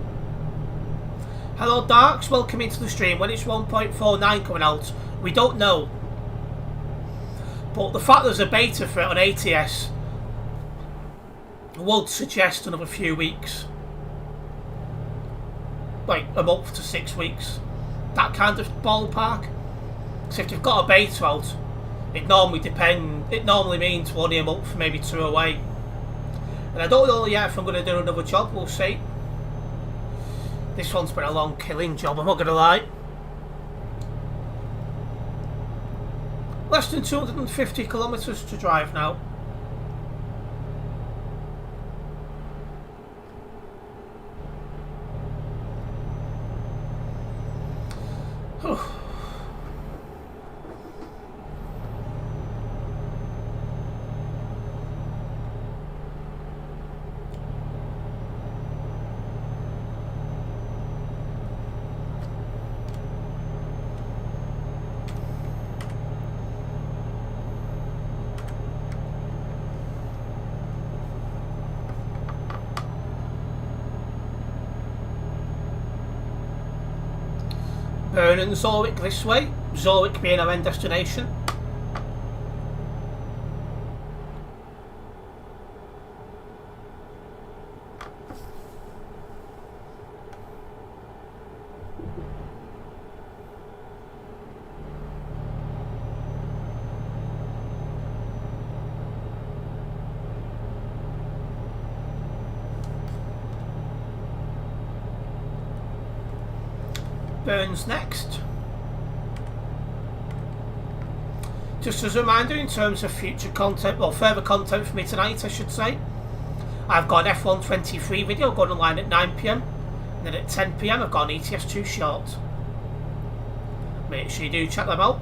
Hello Darks, welcome into the stream. When it's 1.49 coming out, we don't know. But the fact there's a beta for it on ATS would suggest another few weeks. Like a month to 6 weeks. That kind of ballpark. So if you've got a beta out, it normally means only a month, maybe 2 away. And I don't know yet if I'm going to do another job, we'll see. This one's been a long killing job, I'm not going to lie. Less than 250 kilometres to drive now. Bern and Zorwick this way, Zorwick being our end destination. Bern's next. Just as a reminder, in terms of future content, well, further content for me tonight, I should say, I've got an F123 video going online at 9 PM, and then at 10 PM I've got an ETS2 short. Make sure you do check them out.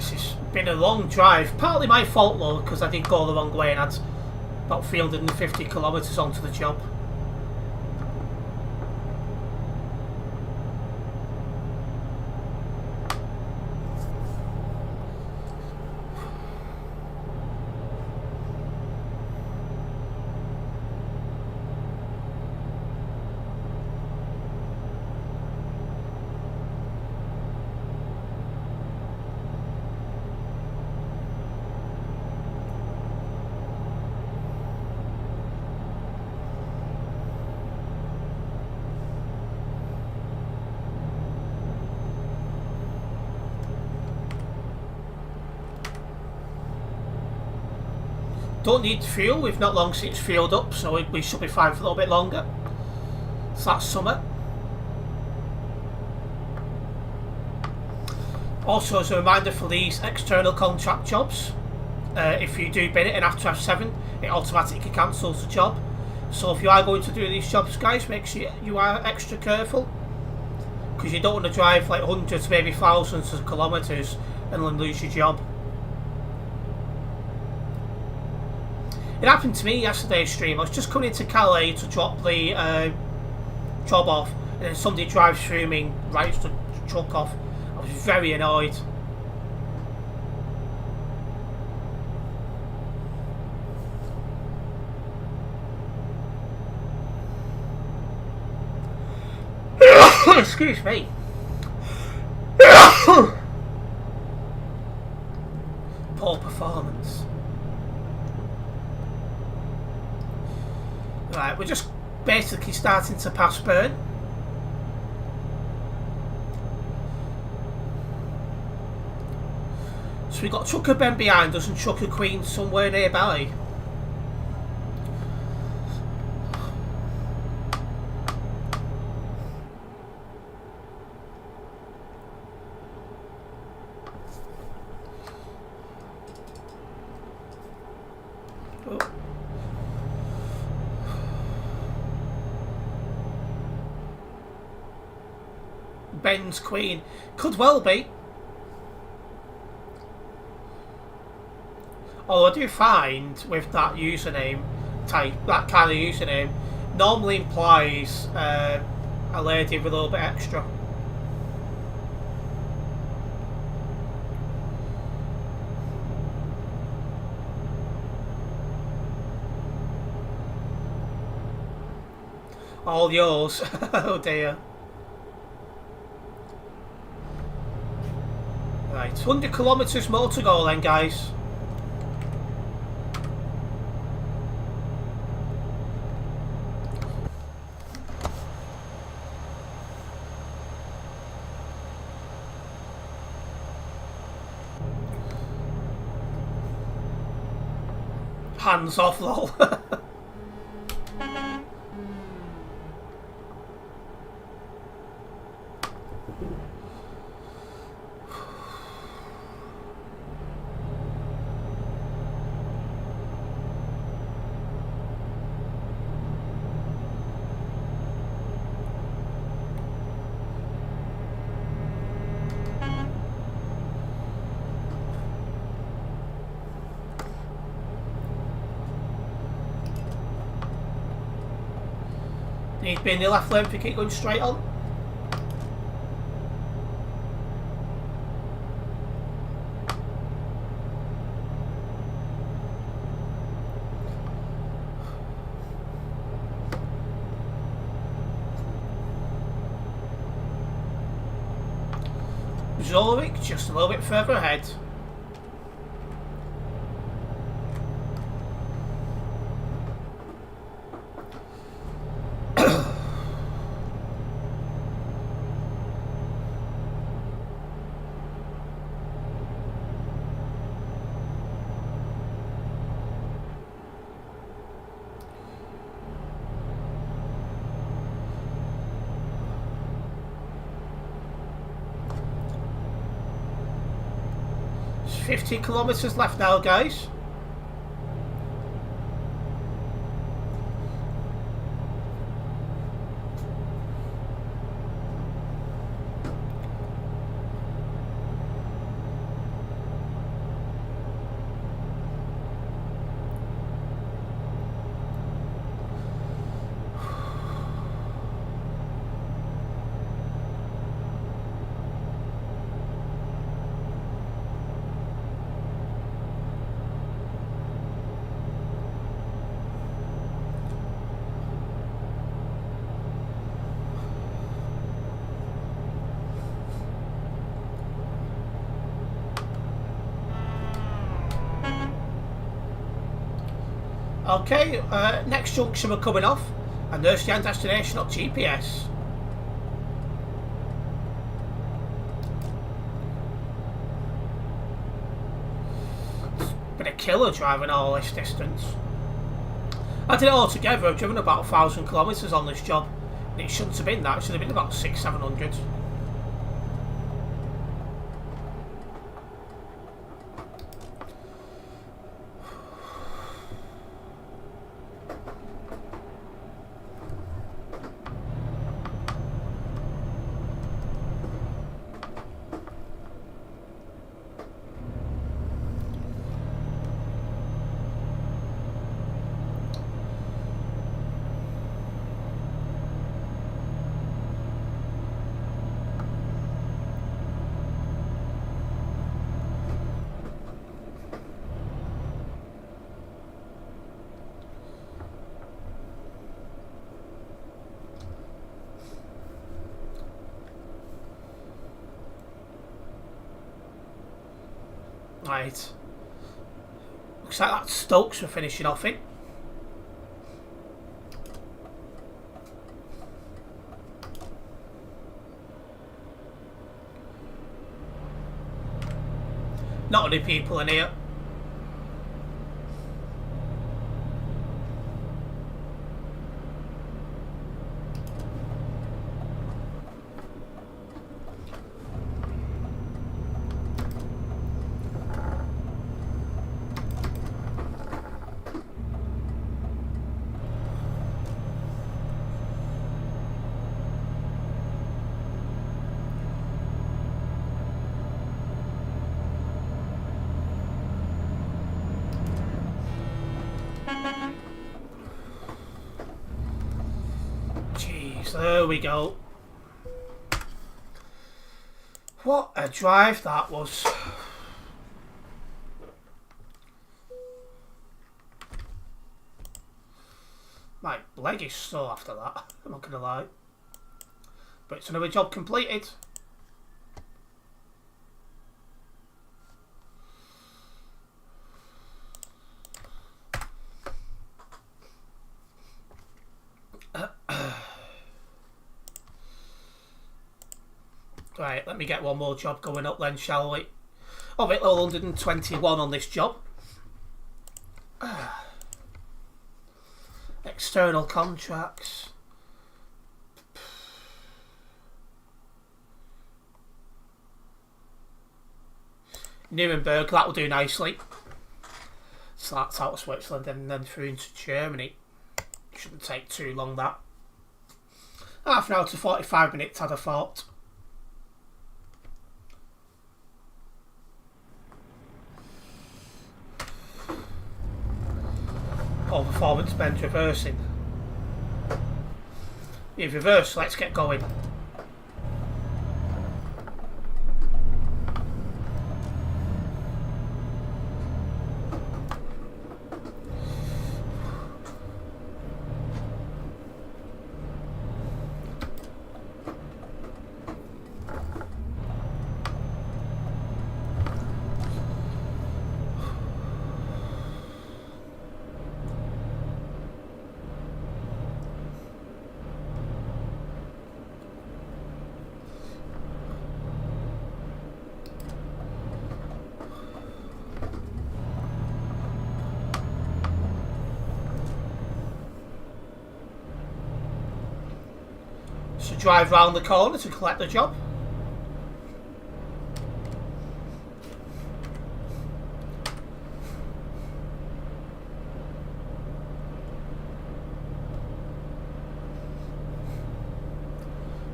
It's been a long drive, partly my fault though, because I did go the wrong way and had about 350 kilometres onto the job. Don't need fuel, we've not long since fueled up, so we should be fine for a little bit longer. So that's summer. Also, as a reminder for these external contract jobs, if you do bin it and after F7, it automatically cancels the job. So if you are going to do these jobs, guys, make sure you are extra careful, because you don't want to drive like hundreds, maybe thousands of kilometres and then lose your job. It happened to me yesterday's stream. I was just coming into Calais to drop the job off, and then somebody drives through me and writes the truck off. I was very annoyed. Excuse me. Poor performance. Right, we're just basically starting to pass burn. So we've got Trucker Ben behind us and Trucker Queen somewhere nearby. Ben's Queen. Could well be. Although I do find with that username type, that kind of username, normally implies a lady with a little bit extra. All yours. Oh dear. Right, 100 kilometres more to go then, guys. Hands off, lol. Need to be in the left lane if you keep going straight on. Zurich just a little bit further ahead. There's 50 kilometres left now, guys. Okay, next junction we're coming off, and there's the end destination on GPS. It's been a killer driving all this distance. I did it all together. I've driven about 1,000 kilometres on this job, and it shouldn't have been that. It should have been about 600-700. Right. Looks like that's Stokes we're finishing off in. Not many people in here. Jeez, there we go. What a drive that was. My leg is sore after that, I'm not gonna lie. But it's another job completed. Right, let me get one more job going up then, shall we? Oh, wait, level 121 on this job. External contracts. Nuremberg, that will do nicely. So that's out of Switzerland and then through into Germany. Shouldn't take too long, that. Half an hour to 45 minutes, I'd have thought. Or performance bend reversing. You've reversed, let's get going. So drive round the corner to collect the job.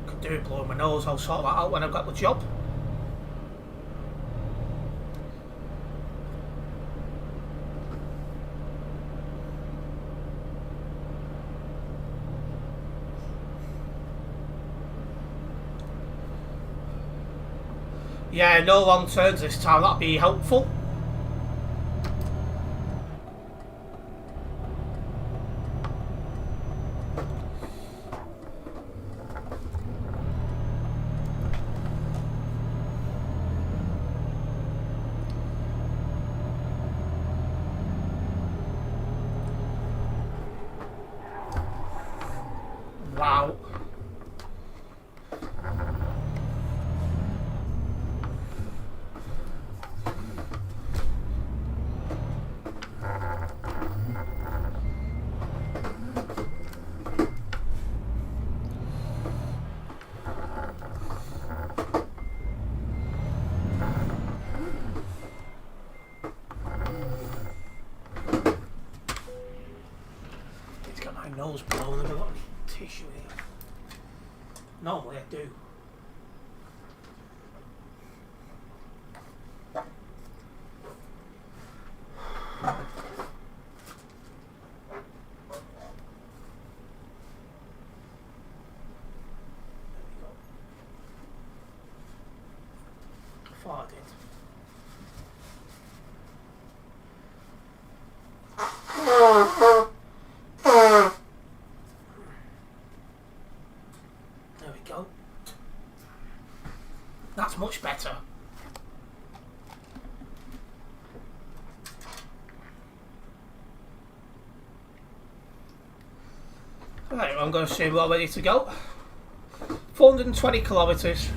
Could do it blowing my nose, I'll sort that out when I've got the job. Yeah, no long turns this time, that'd be helpful. Wow. It's got my nose blown, I've got any tissue here. Normally I do. I thought I did. There we go. That's much better. Right, I'm going to assume we're ready to go. 420 kilometres.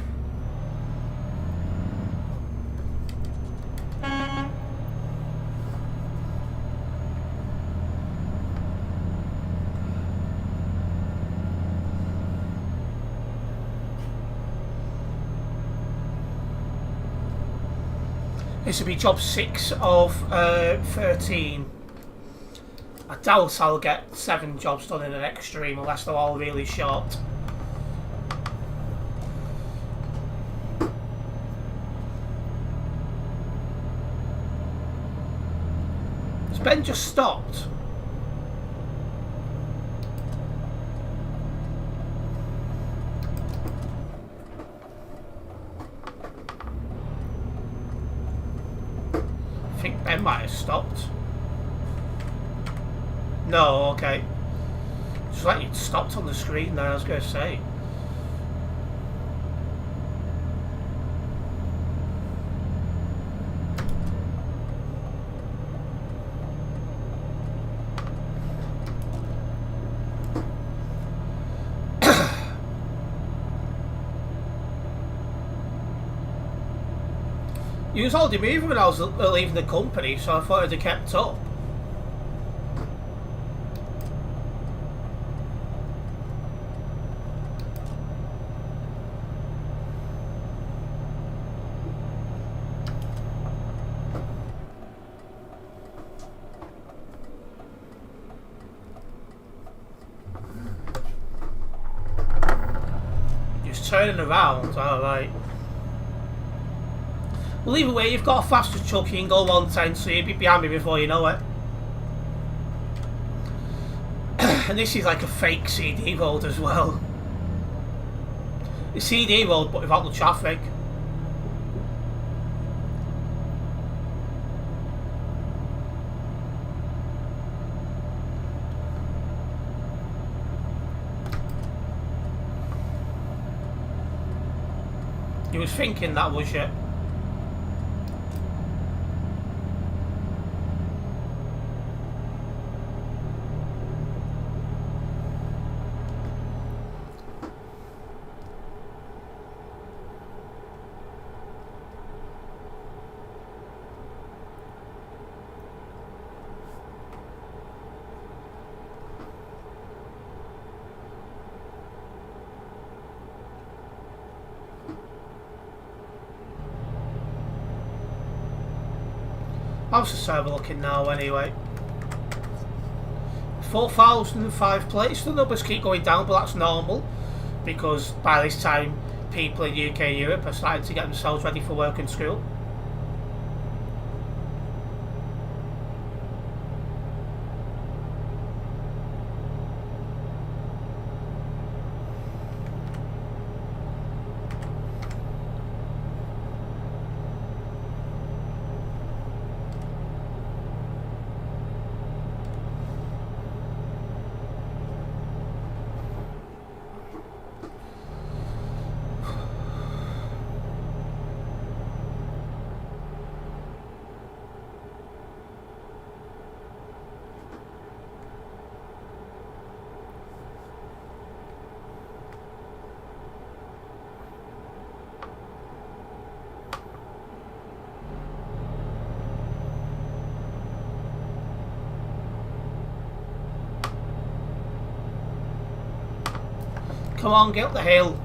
This will be job 6 of 13. I doubt I'll get 7 jobs done in an extreme unless they're all really short. Has Ben just stopped? I think Ben might have stopped. No, okay. Just like you'd stopped on the screen there, I was going to say. You was already moving when I was leaving the company, so I thought I'd have kept up. Just turning around, alright. Well, either way, you've got a faster truck, you can go 110, so you'll be behind me before you know it. And this is like a fake CD road as well. A CD road, but without the traffic. You was thinking that, was you? How's the server looking now anyway? 4,005 plates. The numbers keep going down, but that's normal because by this time people in UK and Europe are starting to get themselves ready for work and school. Come on, get up the hill.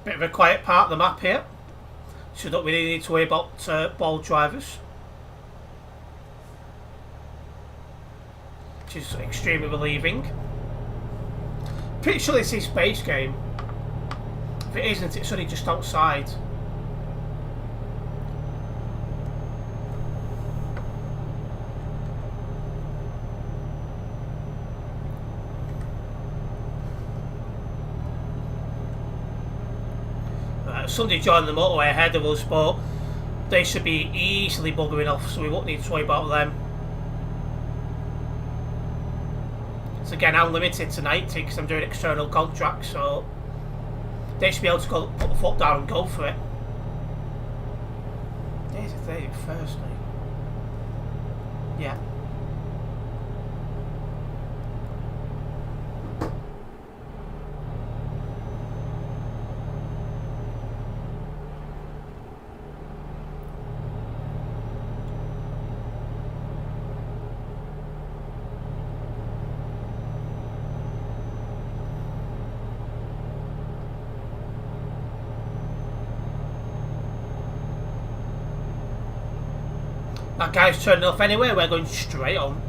Bit of a quiet part of the map here, so don't really need to worry about ball drivers, which is extremely relieving. Pretty sure this is base game. If it isn't, it's only just outside. Somebody joined the motorway ahead of us, but they should be easily buggering off, so we won't need to worry about them. So again, I'm limited to 90 because I'm doing external contracts, so they should be able to go, put the foot down and go for it. Today's the 31st, mate. Yeah. That guy's turning off anyway, we're going straight on.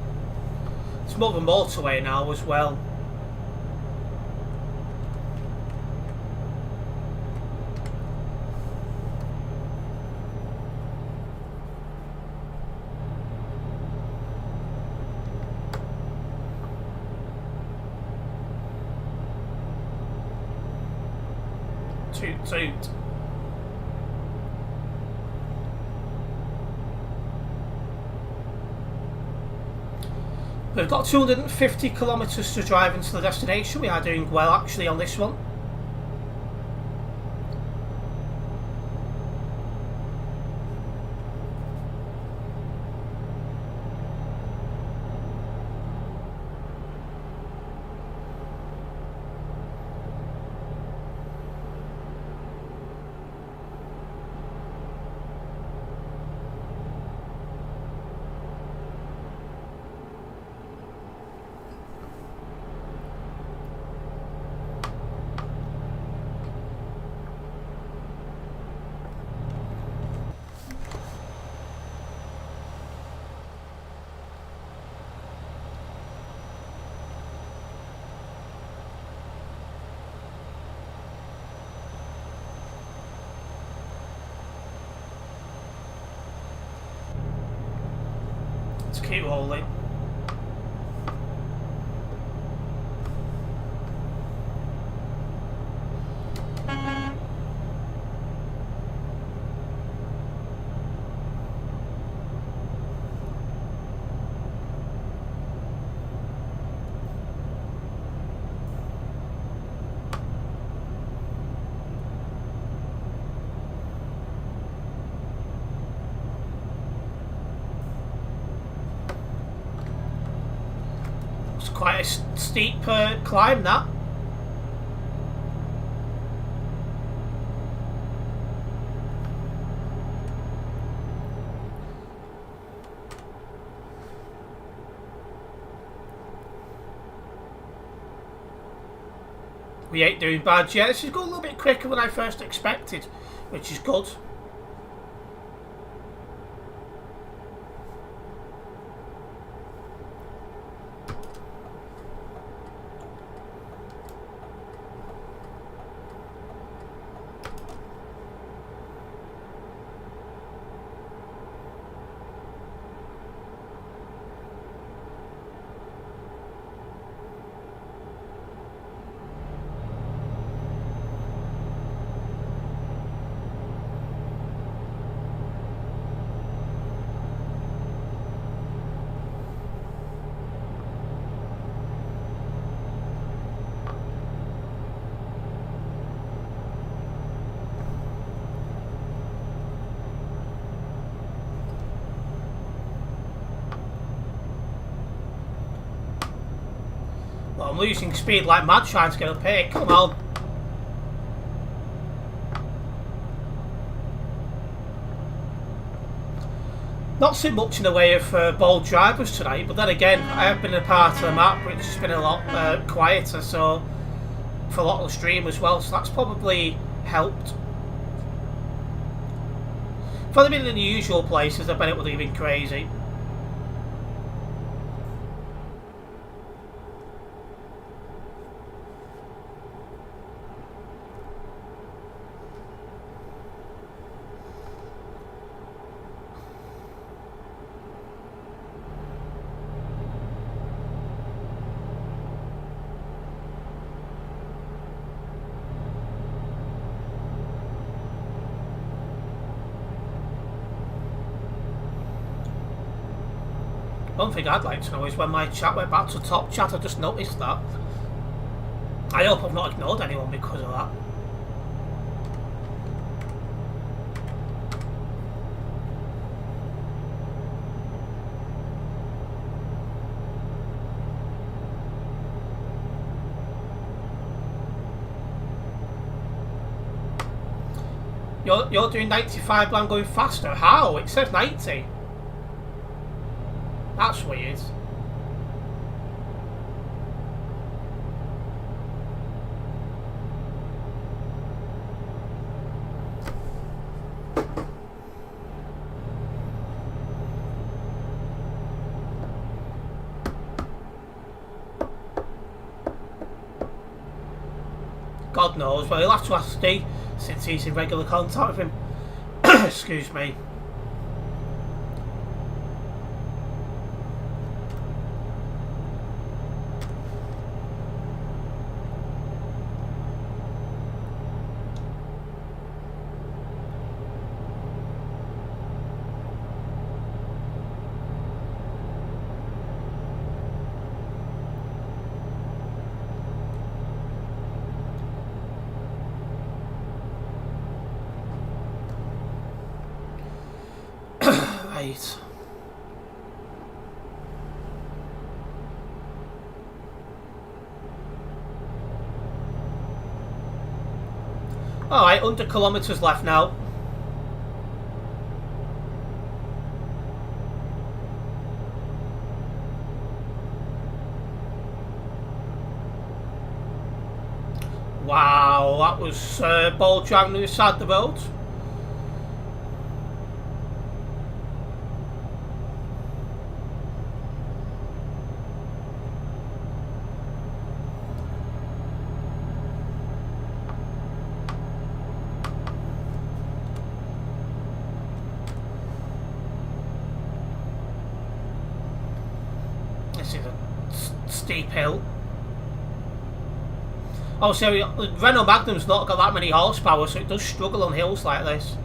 It's more of a motorway now as well. Toot toot. We've got 250 kilometres to drive into the destination. We are doing well actually on this one. Let's keep rolling. It's quite a steep climb, that. We ain't doing bad yet. This is going a little bit quicker than I first expected, which is good. Well, I'm losing speed like mad trying to get up here. Come on. Not so much in the way of bold drivers tonight, but then again, I have been a part of the map which has been a lot quieter, so for a lot of the stream as well. So that's probably helped. If I'd been in the usual places, I bet it would have been crazy. One thing I'd like to know is when my chat went back to top chat, I just noticed that. I hope I've not ignored anyone because of that. You're doing 95 but I'm going faster. How? It says 90. That's weird. God knows. Well, he'll have to ask Steve since he's in regular contact with him. Excuse me. Right. Alright, 100 kilometres left now. Wow, that was ball dragging to the side of the road. This is a steep hill. Oh, so Renault Magnum's not got that many horsepower, so it does struggle on hills like this.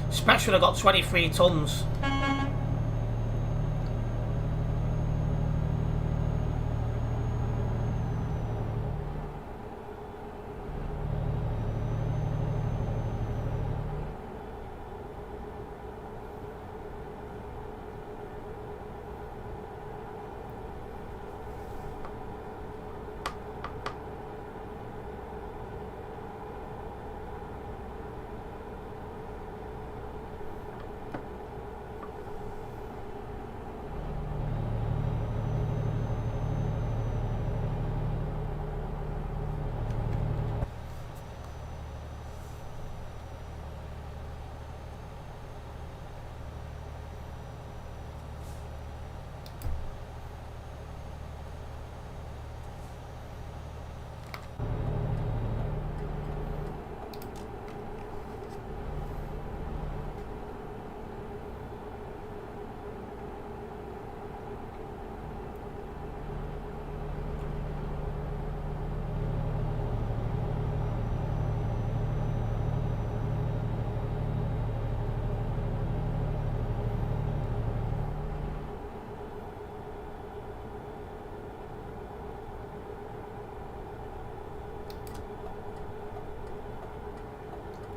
Especially when I got 23 tons.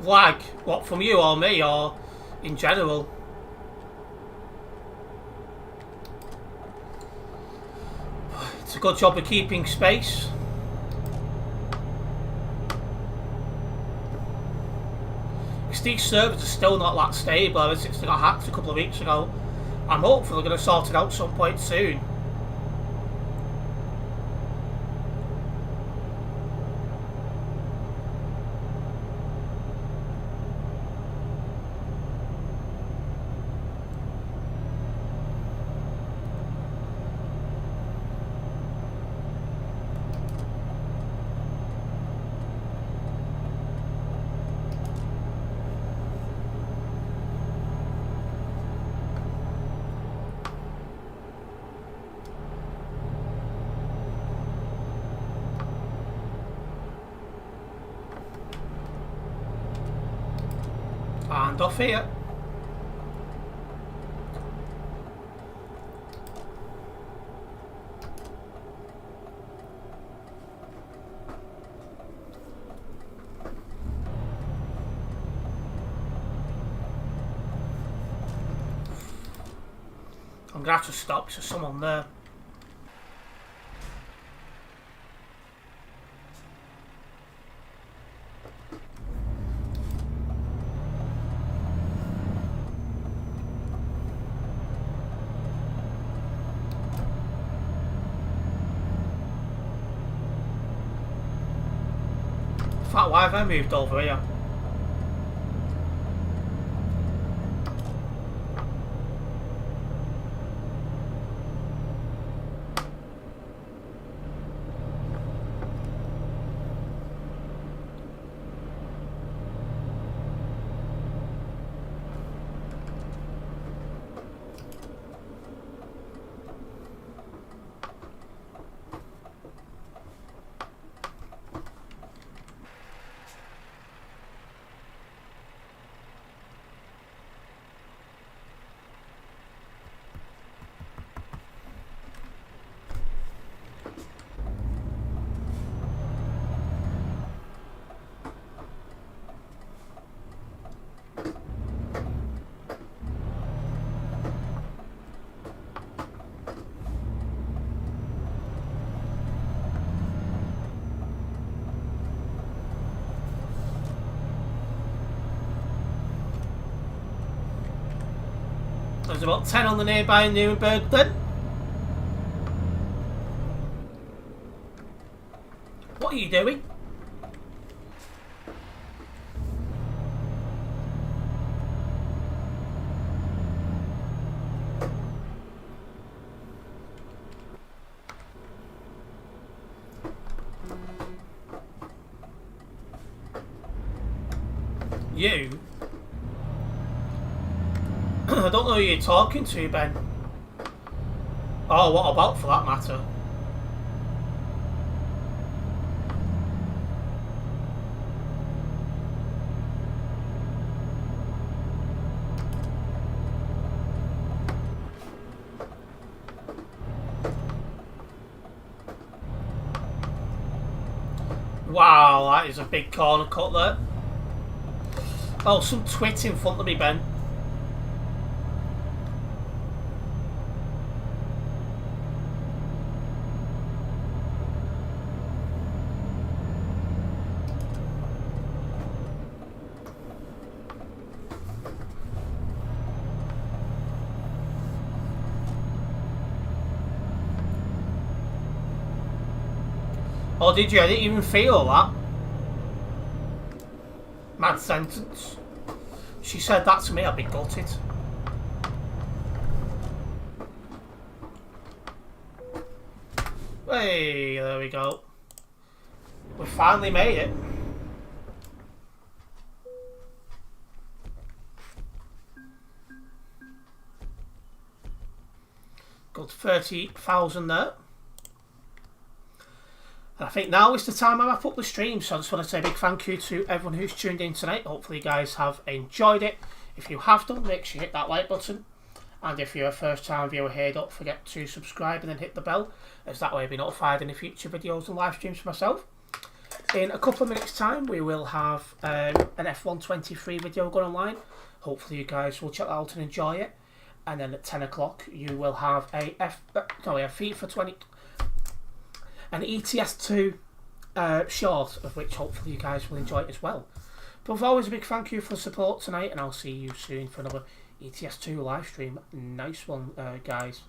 Lag? What, from you or me, or in general? It's a good job of keeping space. Because these servers are still not that stable ever since they got hacked a couple of weeks ago. I'm hopeful they're going to sort it out some point soon. Standoff here. I'm gonna have to stop, there's someone there. In fact, why have I moved over here? There's about 10 on the nearby Nuremberg then. What are you doing? You? I don't know who you're talking to, Ben. Oh, what about, for that matter? Wow, that is a big corner cut there. Oh, some twit in front of me, Ben. Oh, did you? I didn't even feel that. Mad sentence. She said that to me, I'd be gutted. Hey, there we go. We finally made it. Got 30,000 there. And I think now is the time I wrap up the stream, so I just want to say a big thank you to everyone who's tuned in tonight. Hopefully you guys have enjoyed it. If you have done, make sure you hit that like button. And if you're a first time viewer here, don't forget to subscribe and then hit the bell, as that way you'll be notified in the future videos and live streams for myself. In a couple of minutes time we will have an F123 video going online. Hopefully you guys will check that out and enjoy it. And then at 10 o'clock you will have a FIFA 20... an ETS2 short, of which hopefully you guys will enjoy it as well. But as always, a big thank you for the support tonight, and I'll see you soon for another ETS2 live stream. Nice one, guys.